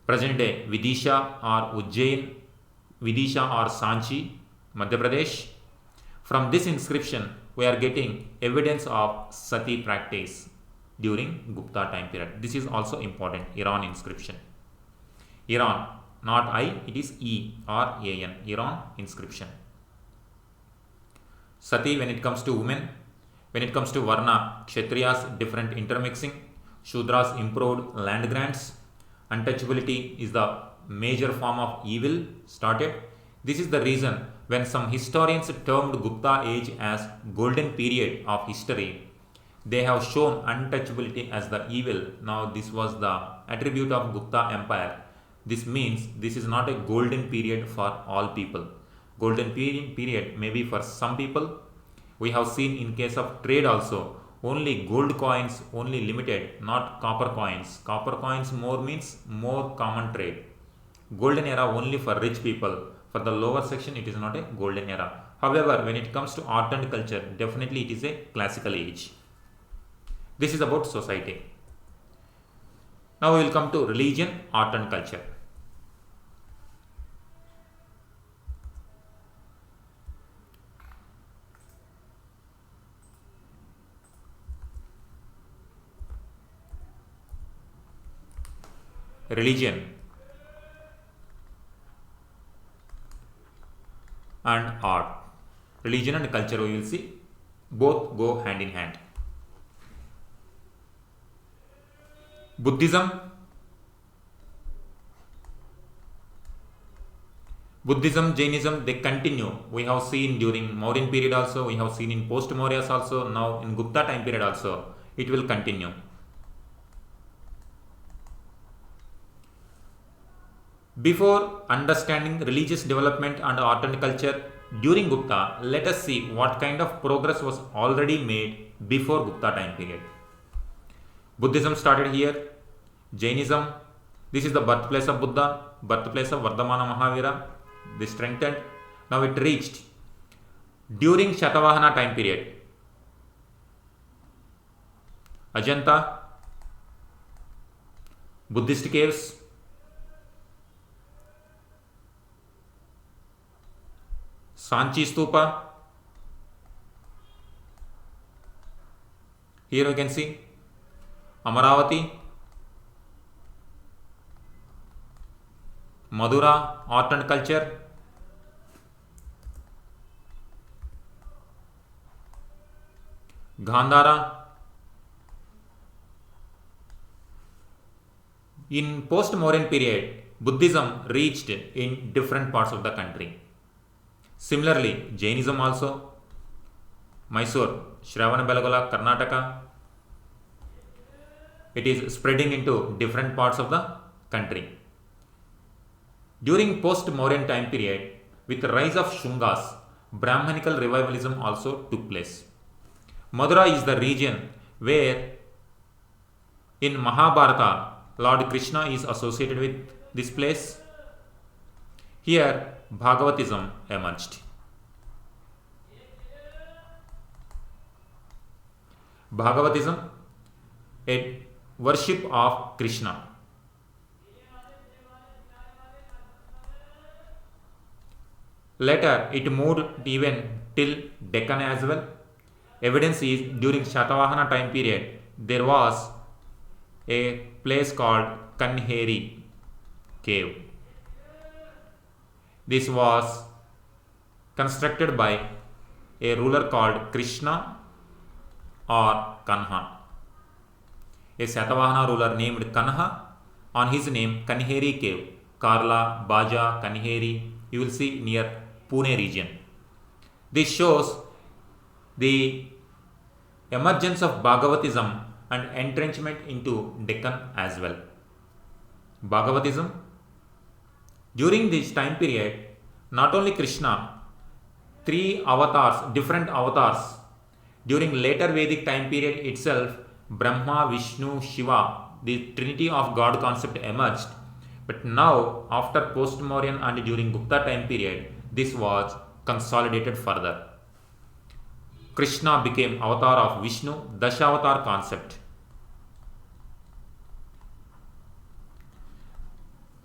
present day Vidisha or Ujjain, Vidisha or Sanchi, Madhya Pradesh. From this inscription, we are getting evidence of sati practice during Gupta time period. This is also important, Iran inscription. Iran, not I, it is E or AN, Iran inscription. Sati when it comes to women, when it comes to Varna, Kshatriyas different intermixing, Shudras improved land grants, untouchability is the major form of evil started. This is the reason when some historians termed Gupta age as golden period of history, they have shown untouchability as the evil. Now this was the attribute of Gupta empire. This means this is not a golden period for all people. Golden period maybe for some people. We have seen in case of trade also, only gold coins only limited, not copper coins. Copper coins more means more common trade. Golden era only for rich people. For the lower section it is not a golden era. However, when it comes to art and culture, definitely it is a classical age. This is about society. Now we will come to religion, art and culture. Religion and art. Religion and culture, we will see both go hand in hand. Buddhism, Jainism, they continue. We have seen during Mauryan period also, we have seen in post-Mauryas also, now in Gupta time period also, it will continue. Before understanding religious development and art and culture during Gupta, let us see what kind of progress was already made before Gupta time period. Buddhism started here. Jainism, this is the birthplace of Buddha, birthplace of Vardhamana Mahavira. They strengthened. Now it reached during Shatavahana time period. Ajanta, Buddhist caves, Sanchi Stupa. Here you can see Amaravati, Madura, art and culture, Gandhara. In post-Mauryan period, Buddhism reached in different parts of the country. Similarly, Jainism also, Mysore, Shravanabelagola, Karnataka, it is spreading into different parts of the country. During post-Mauryan time period, with the rise of Shungas, Brahmanical revivalism also took place. Madura is the region where in Mahabharata, Lord Krishna is associated with this place. Here, Bhagavatism emerged. Bhagavatism, a worship of Krishna. Later, it moved even till Deccan as well. Evidence is during Shatavahana time period, there was a place called Kanheri cave. This was constructed by a ruler called Krishna or Kanha. A Satavahana ruler named Kanha, on his name Kanheri cave, Karla, Baja, Kanheri, you will see near Pune region. This shows the emergence of Bhagavatism and entrenchment into Deccan as well. Bhagavatism, during this time period, not only Krishna, three avatars, different avatars, during later Vedic time period itself, Brahma, Vishnu, Shiva, the trinity of God concept emerged. But now, after post-Mauryan and during Gupta time period, this was consolidated further. Krishna became avatar of Vishnu, Dashavatar concept.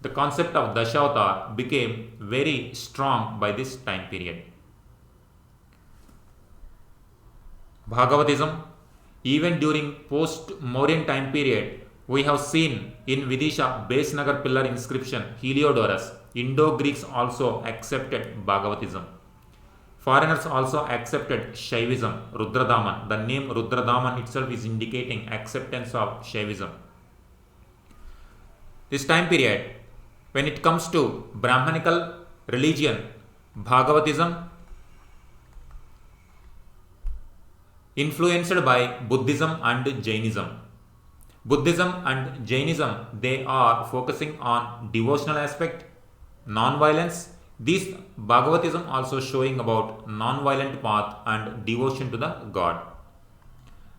The concept of Dashavatar became very strong by this time period. Bhagavatism, even during post-Mauryan time period, we have seen in Vidisha base Nagar pillar inscription Heliodorus. Indo-Greeks also accepted Bhagavatism. Foreigners also accepted Shaivism, Rudradaman. The name Rudradaman itself is indicating acceptance of Shaivism. This time period, when it comes to Brahmanical religion, Bhagavatism influenced by Buddhism and Jainism. Buddhism and Jainism, they are focusing on devotional aspect, non-violence. This Bhagavatism also showing about non-violent path and devotion to the God.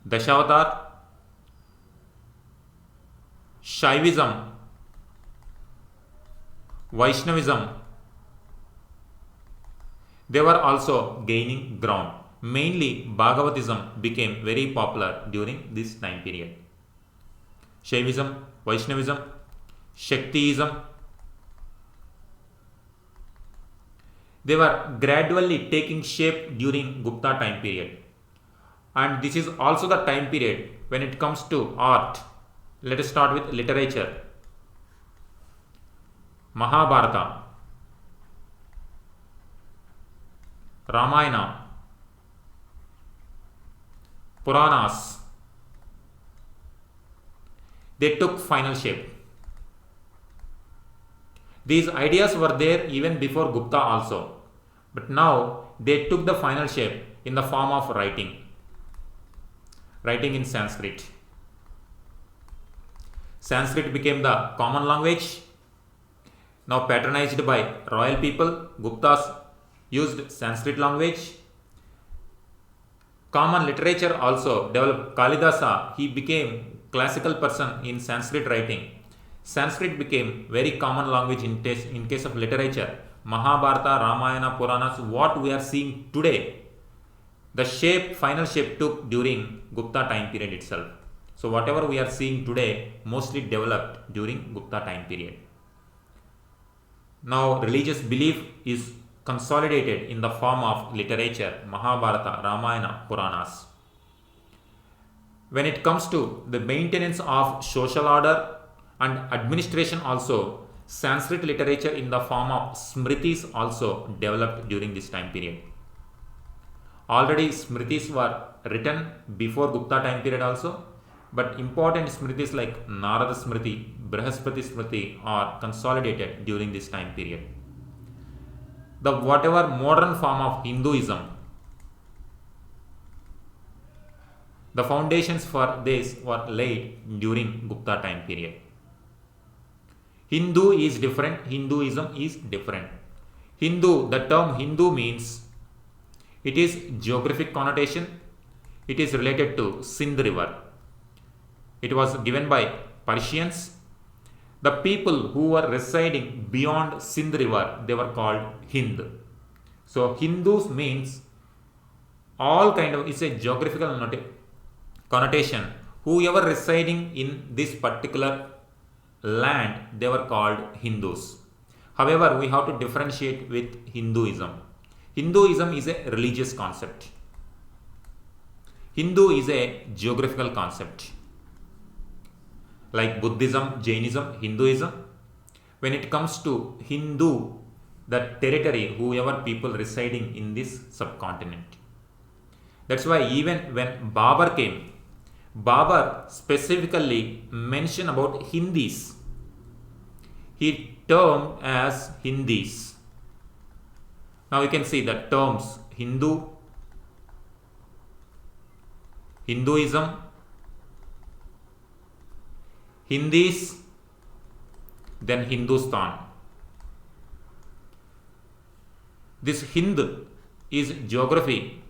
Dashavatar, Shaivism, Vaishnavism, they were also gaining ground. Mainly Bhagavatism became very popular during this time period. Shaivism, Vaishnavism, Shaktiism, they were gradually taking shape during Gupta time period. And this is also the time period when it comes to art. Let us start with literature. Mahabharata, Ramayana, Puranas, they took final shape. These ideas were there even before Gupta also, but now they took the final shape in the form of writing in Sanskrit. Sanskrit became the common language. Now patronized by royal people, Guptas used Sanskrit language. Common literature also developed. Kalidasa, he became classical person in Sanskrit writing. Sanskrit became very common language in case of literature. Mahabharata, Ramayana, Puranas, what we are seeing today, the final shape took during Gupta time period itself. So whatever we are seeing today mostly developed during Gupta time period. Now religious belief is consolidated in the form of literature, Mahabharata, Ramayana, Puranas. When it comes to the maintenance of social order and administration also, Sanskrit literature in the form of Smritis also developed during this time period. Already Smritis were written before Gupta time period also, but important Smritis like Narada Smriti, Brihaspati Smriti are consolidated during this time period. The whatever modern form of Hinduism, the foundations for this were laid during Gupta time period. Hindu is different, Hinduism is different. Hindu, the term Hindu means, it is geographic connotation, it is related to Sindh river. It was given by Persians. The people who were residing beyond Sindh river, they were called Hind. So Hindus means all kind of, it's a geographical connotation. Whoever residing in this particular land, they were called Hindus. However, we have to differentiate with Hinduism. Hinduism is a religious concept. Hindu is a geographical concept. Like Buddhism, Jainism, Hinduism. When it comes to Hindu, the territory, whoever people residing in this subcontinent. That's why even when Babur came, Babur specifically mentioned about Hindis. He termed as Hindis. Now you can see the terms Hindu, Hinduism, Hindis, then Hindustan. This Hind is geography,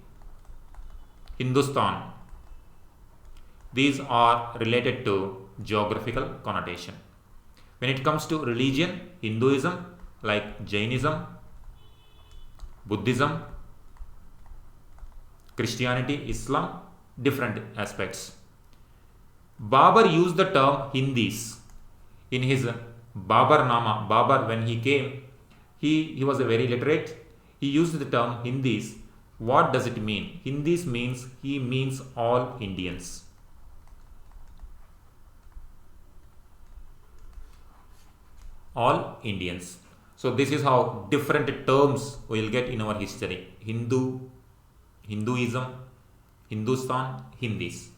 Hindustan. These are related to geographical connotation. When it comes to religion, Hinduism like Jainism, Buddhism, Christianity, Islam, different aspects. Babar used the term Hindis in his Babar Nama. Babar, when he came, he was a very literate. He used the term Hindis. What does it mean? Hindis means he means all Indians. All Indians. So this is how different terms we will get in our history. Hindu, Hinduism, Hindustan, Hindis.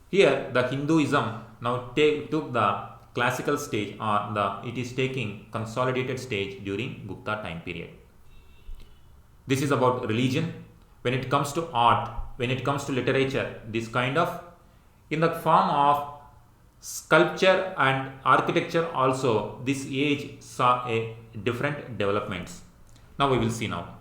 Here the Hinduism now took the classical stage, or it is taking consolidated stage during Gupta time period. This is about religion. When it comes to art, when it comes to literature, this kind of in the form of sculpture and architecture also, this age saw a different developments. Now we will see now.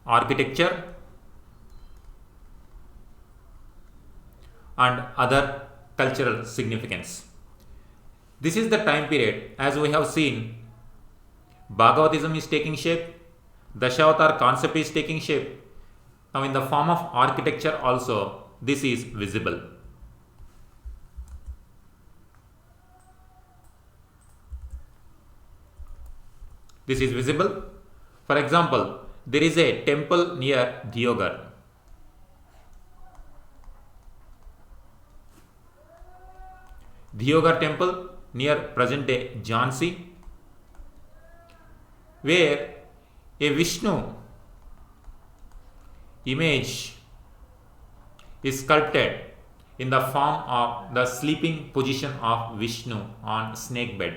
Architecture and other cultural significance. This is the time period, as we have seen, Bhagavatism is taking shape, Dashavatar concept is taking shape. Now in the form of architecture also, this is visible. This is visible. For example, there is a temple near Deoghar. Deoghar temple near present day Jhansi, where a Vishnu image is sculpted in the form of the sleeping position of Vishnu on snake bed.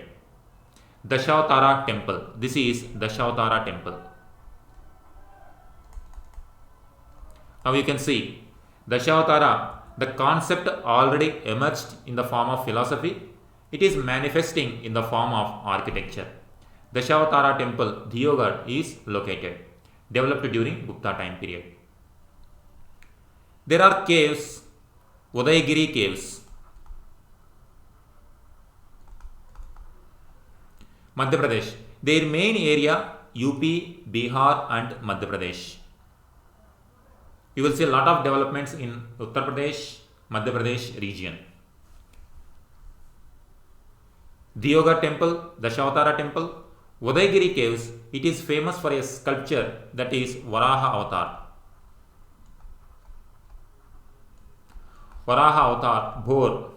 Dashavatara temple. This is Dashavatara temple. Now you can see Dashavatara, the concept already emerged in the form of philosophy. It is manifesting in the form of architecture. Dashavatara temple, Deoghar, is located, developed during Gupta time period. There are caves, Udayagiri caves. Madhya Pradesh. Their main area UP, Bihar and Madhya Pradesh. You will see a lot of developments in Uttar Pradesh, Madhya Pradesh region. Deoghar temple, Dashavatara temple, Udayagiri caves, it is famous for a sculpture that is Varaha avatar. Varaha avatar, Bhor.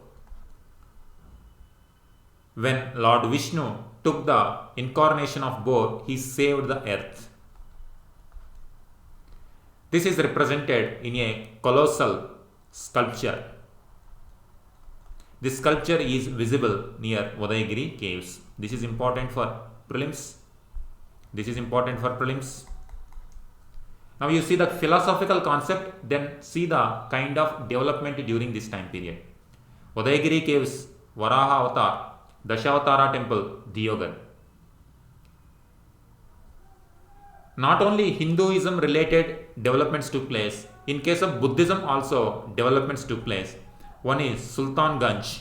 When Lord Vishnu took the incarnation of Bhor, he saved the earth. This is represented in a colossal sculpture. This sculpture is visible near Udayagiri caves. This is important for prelims. This is important for prelims. Now you see the philosophical concept, then see the kind of development during this time period. Udayagiri caves, Varaha avatar, Dashavatara temple, Deoghar. Not only Hinduism related developments took place, in case of Buddhism also developments took place. One is Sultanganj.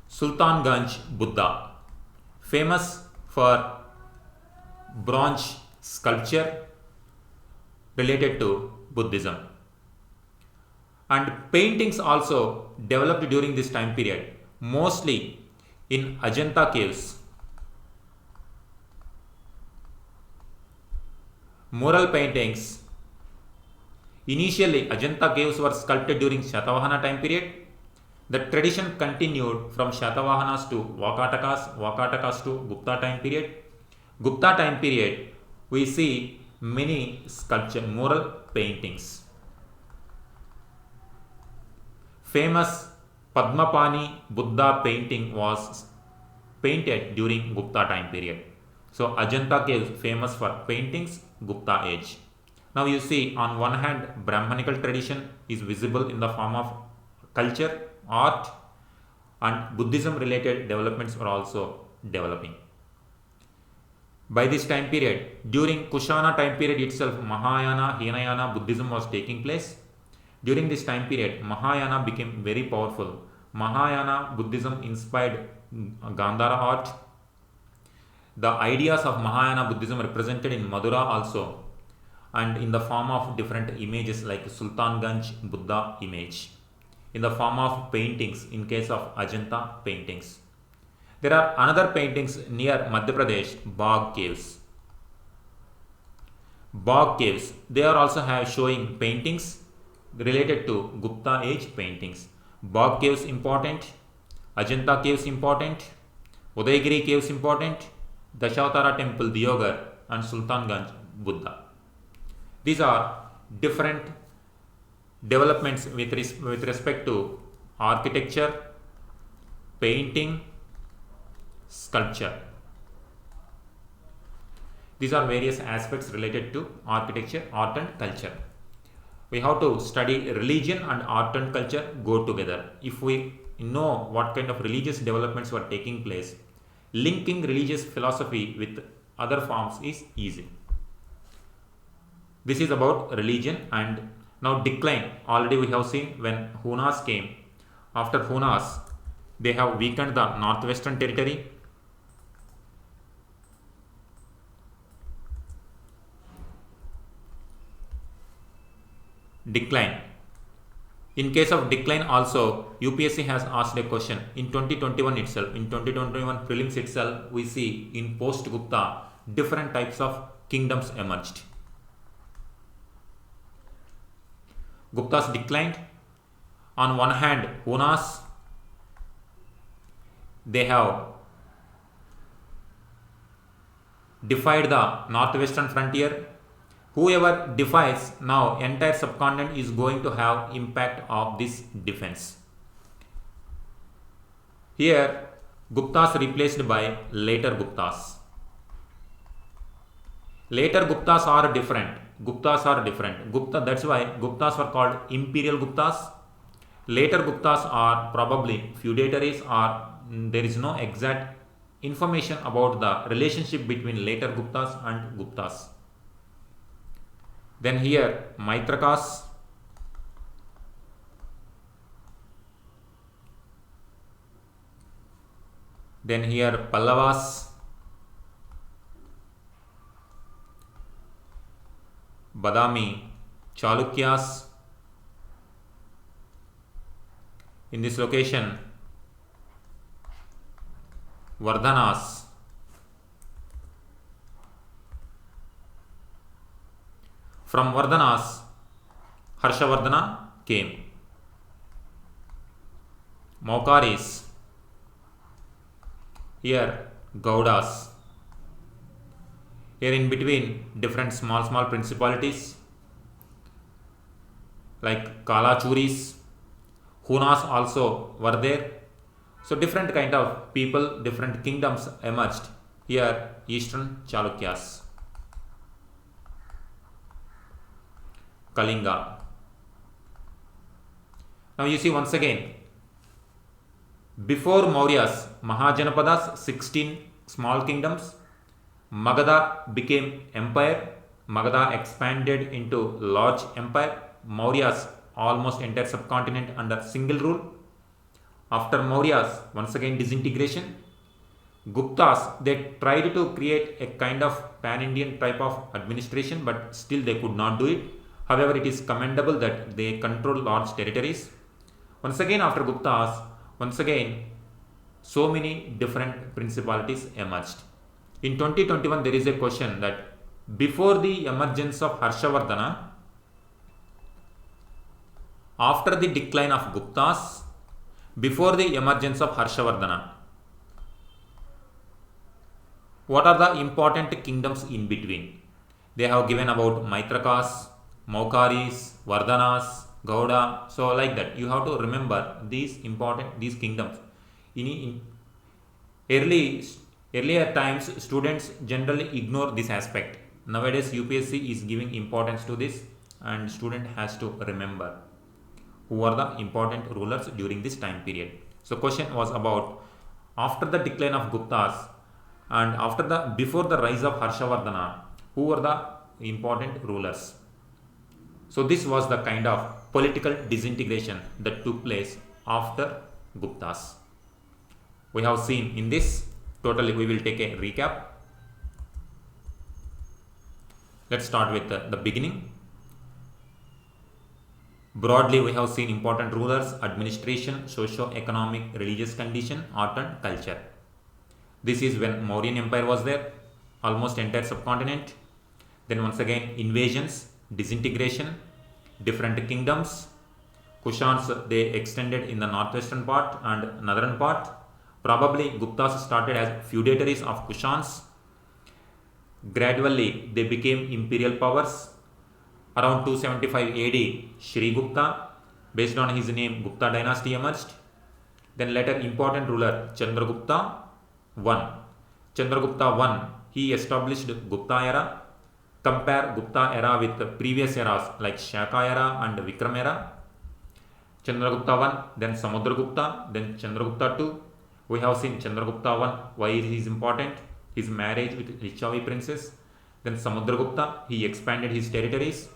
Sultanganj Buddha, famous for bronze sculpture related to Buddhism. And paintings also developed during this time period, mostly in Ajanta caves. Mural paintings. Initially, Ajanta caves were sculpted during Shatavahana time period. The tradition continued from Shatavahanas to Vakatakas, Vakatakas to Gupta time period. Gupta time period, we see many sculpture, mural paintings. Famous Padmapani Buddha painting was painted during Gupta time period. So Ajanta caves famous for paintings, Gupta age. Now you see, on one hand, Brahmanical tradition is visible in the form of culture, art, and Buddhism related developments are also developing. By this time period, during Kushana time period itself, Mahayana, Hinayana Buddhism was taking place. During this time period, Mahayana became very powerful. Mahayana Buddhism inspired Gandhara art. The ideas of Mahayana Buddhism represented in Madura also, and in the form of different images like Sultanganj Buddha image, in the form of paintings in case of Ajanta paintings. There are another paintings near Madhya Pradesh, Bagh caves. Bagh caves, they are also showing paintings related to Gupta age paintings. Bagh caves important, Ajanta caves important, Udayagiri caves important, Dashavatara temple Diyogar, and Sultanganj Buddha. These are different developments with respect to architecture, painting, sculpture. These are various aspects related to architecture, art and culture. We have to study religion and art and culture go together. If we know what kind of religious developments were taking place, linking religious philosophy with other forms is easy. This is about religion. And now decline. Already we have seen when Hunas came. After Hunas, they have weakened the northwestern territory. Decline. In case of decline also, UPSC has asked a question in 2021 itself. In 2021 prelims itself, we see in post Gupta different types of kingdoms emerged. Guptas declined. On one hand, Hunas, they have defied the northwestern frontier. Whoever defies, now entire subcontinent is going to have impact of this defense. Here Guptas replaced by later Guptas. Later Guptas are different. Gupta, that's why Guptas were called Imperial Guptas. Later Guptas are probably feudatories, or there is no exact information about the relationship between later Guptas and Guptas. Then here Maitrakas, then here Pallavas, Badami, Chalukyas. In this location, Vardhanas, from Vardhanas, Harshavardhana came. Maukaris, here Gaudas. Here in between different small principalities like Kalachuris, Hunas also were there. So different kind of people, different kingdoms emerged. Here Eastern Chalukyas. Kalinga. Now you see once again, before Mauryas, Mahajanapadas, 16 small kingdoms. Magadha became empire. Magadha expanded into large empire. Mauryas, almost entire subcontinent under single rule. After Mauryas, once again disintegration. Guptas, they tried to create a kind of pan-Indian type of administration, but still they could not do it. However, it is commendable that they control large territories. Once again, after Guptas, once again, so many different principalities emerged. In 2021, there is a question that before the emergence of Harshavardhana, after the decline of Guptas, before the emergence of Harshavardhana, what are the important kingdoms in between? They have given about Maitrakas, Maukaris, Vardhanas, Gauda. So like that, you have to remember these kingdoms. In earlier times, students generally ignore this aspect. Nowadays UPSC is giving importance to this, and student has to remember who are the important rulers during this time period. So question was about after the decline of Guptas and before the rise of Harshavardhana, who were the important rulers. So this was the kind of political disintegration that took place after Guptas. We have seen in this, totally we will take a recap. Let's start with the beginning. Broadly, we have seen important rulers, administration, socio-economic, religious condition, art and culture. This is when Mauryan Empire was there, almost entire subcontinent. Then once again invasions, disintegration, different kingdoms. Kushans, they extended in the northwestern part and northern part. Probably Guptas started as feudatories of Kushans. Gradually they became imperial powers. Around 275 AD, Shri Gupta, based on his name, Gupta dynasty emerged. Then later important ruler Chandragupta I. Chandragupta I, he established Gupta era. Compare Gupta era with previous eras like Shaka era and Vikram era. Chandragupta I, then Samudragupta, then Chandragupta II. We have seen Chandragupta I, why he is important? His marriage with Lichavi princess. Then Samudragupta, he expanded his territories.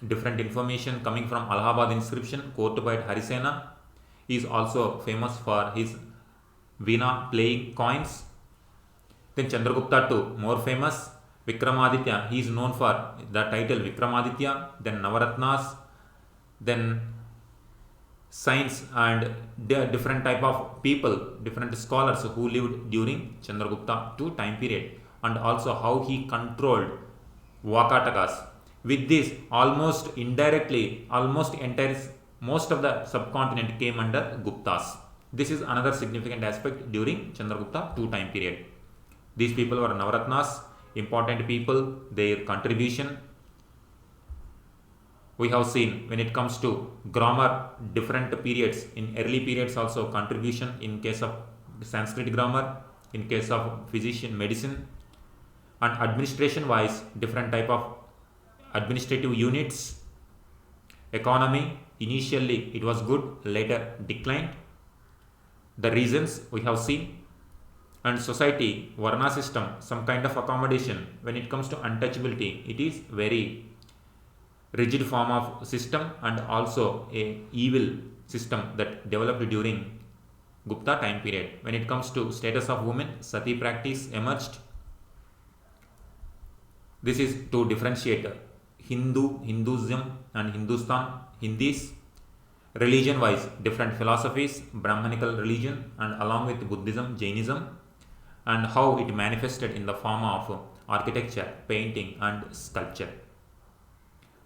Different information coming from Allahabad inscription, court by Harisena. He is also famous for his Veena playing coins. Then Chandragupta II, more famous. Vikramaditya, he is known for the title Vikramaditya. Then Navaratnas, then science and different type of people, different scholars who lived during Chandragupta II time period, and also how he controlled Vakatakas. With this, almost indirectly, most of the subcontinent came under Guptas. This is another significant aspect during Chandragupta II time period. These people were Navaratnas, important people, their contribution. We have seen when it comes to grammar, different periods, in early periods also contribution in case of Sanskrit grammar, in case of physician medicine, and administration wise different type of administrative units. Economy, initially it was good, later declined. The reasons we have seen. And society, Varna system, some kind of accommodation. When it comes to untouchability, it is very rigid form of system and also a evil system that developed during Gupta time period. When it comes to status of women, sati practice emerged. This is to differentiate Hinduism and Hindustan, Hindis. Religion wise, different philosophies, Brahmanical religion and along with Buddhism, Jainism, and how it manifested in the form of architecture, painting and sculpture.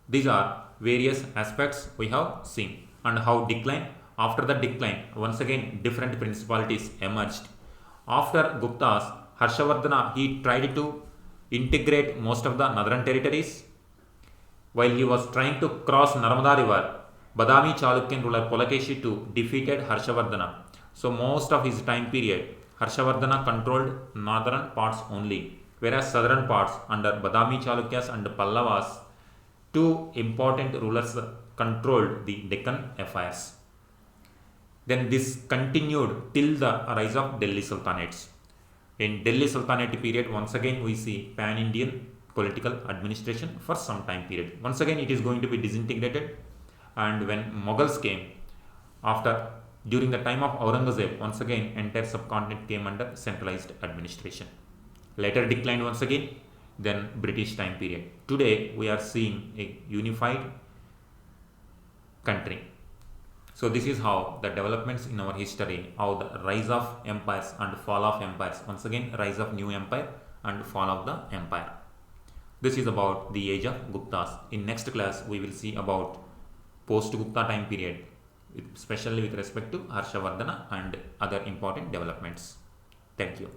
These are various aspects we have seen. And how decline, after the decline, once again different principalities emerged. After Guptas, Harshavardhana, he tried to integrate most of the northern territories. While he was trying to cross Narmada river, Badami Chalukyan ruler Pulakeshi II defeated Harshavardhana. So most of his time period, Harshavardhana controlled northern parts only, whereas southern parts under Badami Chalukyas and Pallavas, two important rulers controlled the Deccan affairs. Then this continued till the rise of Delhi Sultanates. In Delhi Sultanate period, once again we see pan-Indian political administration for some time period. Once again it is going to be disintegrated, and when Mughals came during the time of Aurangzeb, once again entire subcontinent came under centralized administration. Later declined once again, then British time period. Today we are seeing a unified country. So this is how the developments in our history, how the rise of empires and fall of empires, once again rise of new empire and fall of the empire. This is about the age of Guptas. In next class we will see about post-Gupta time period, especially with respect to Harshavardhana and other important developments. Thank you.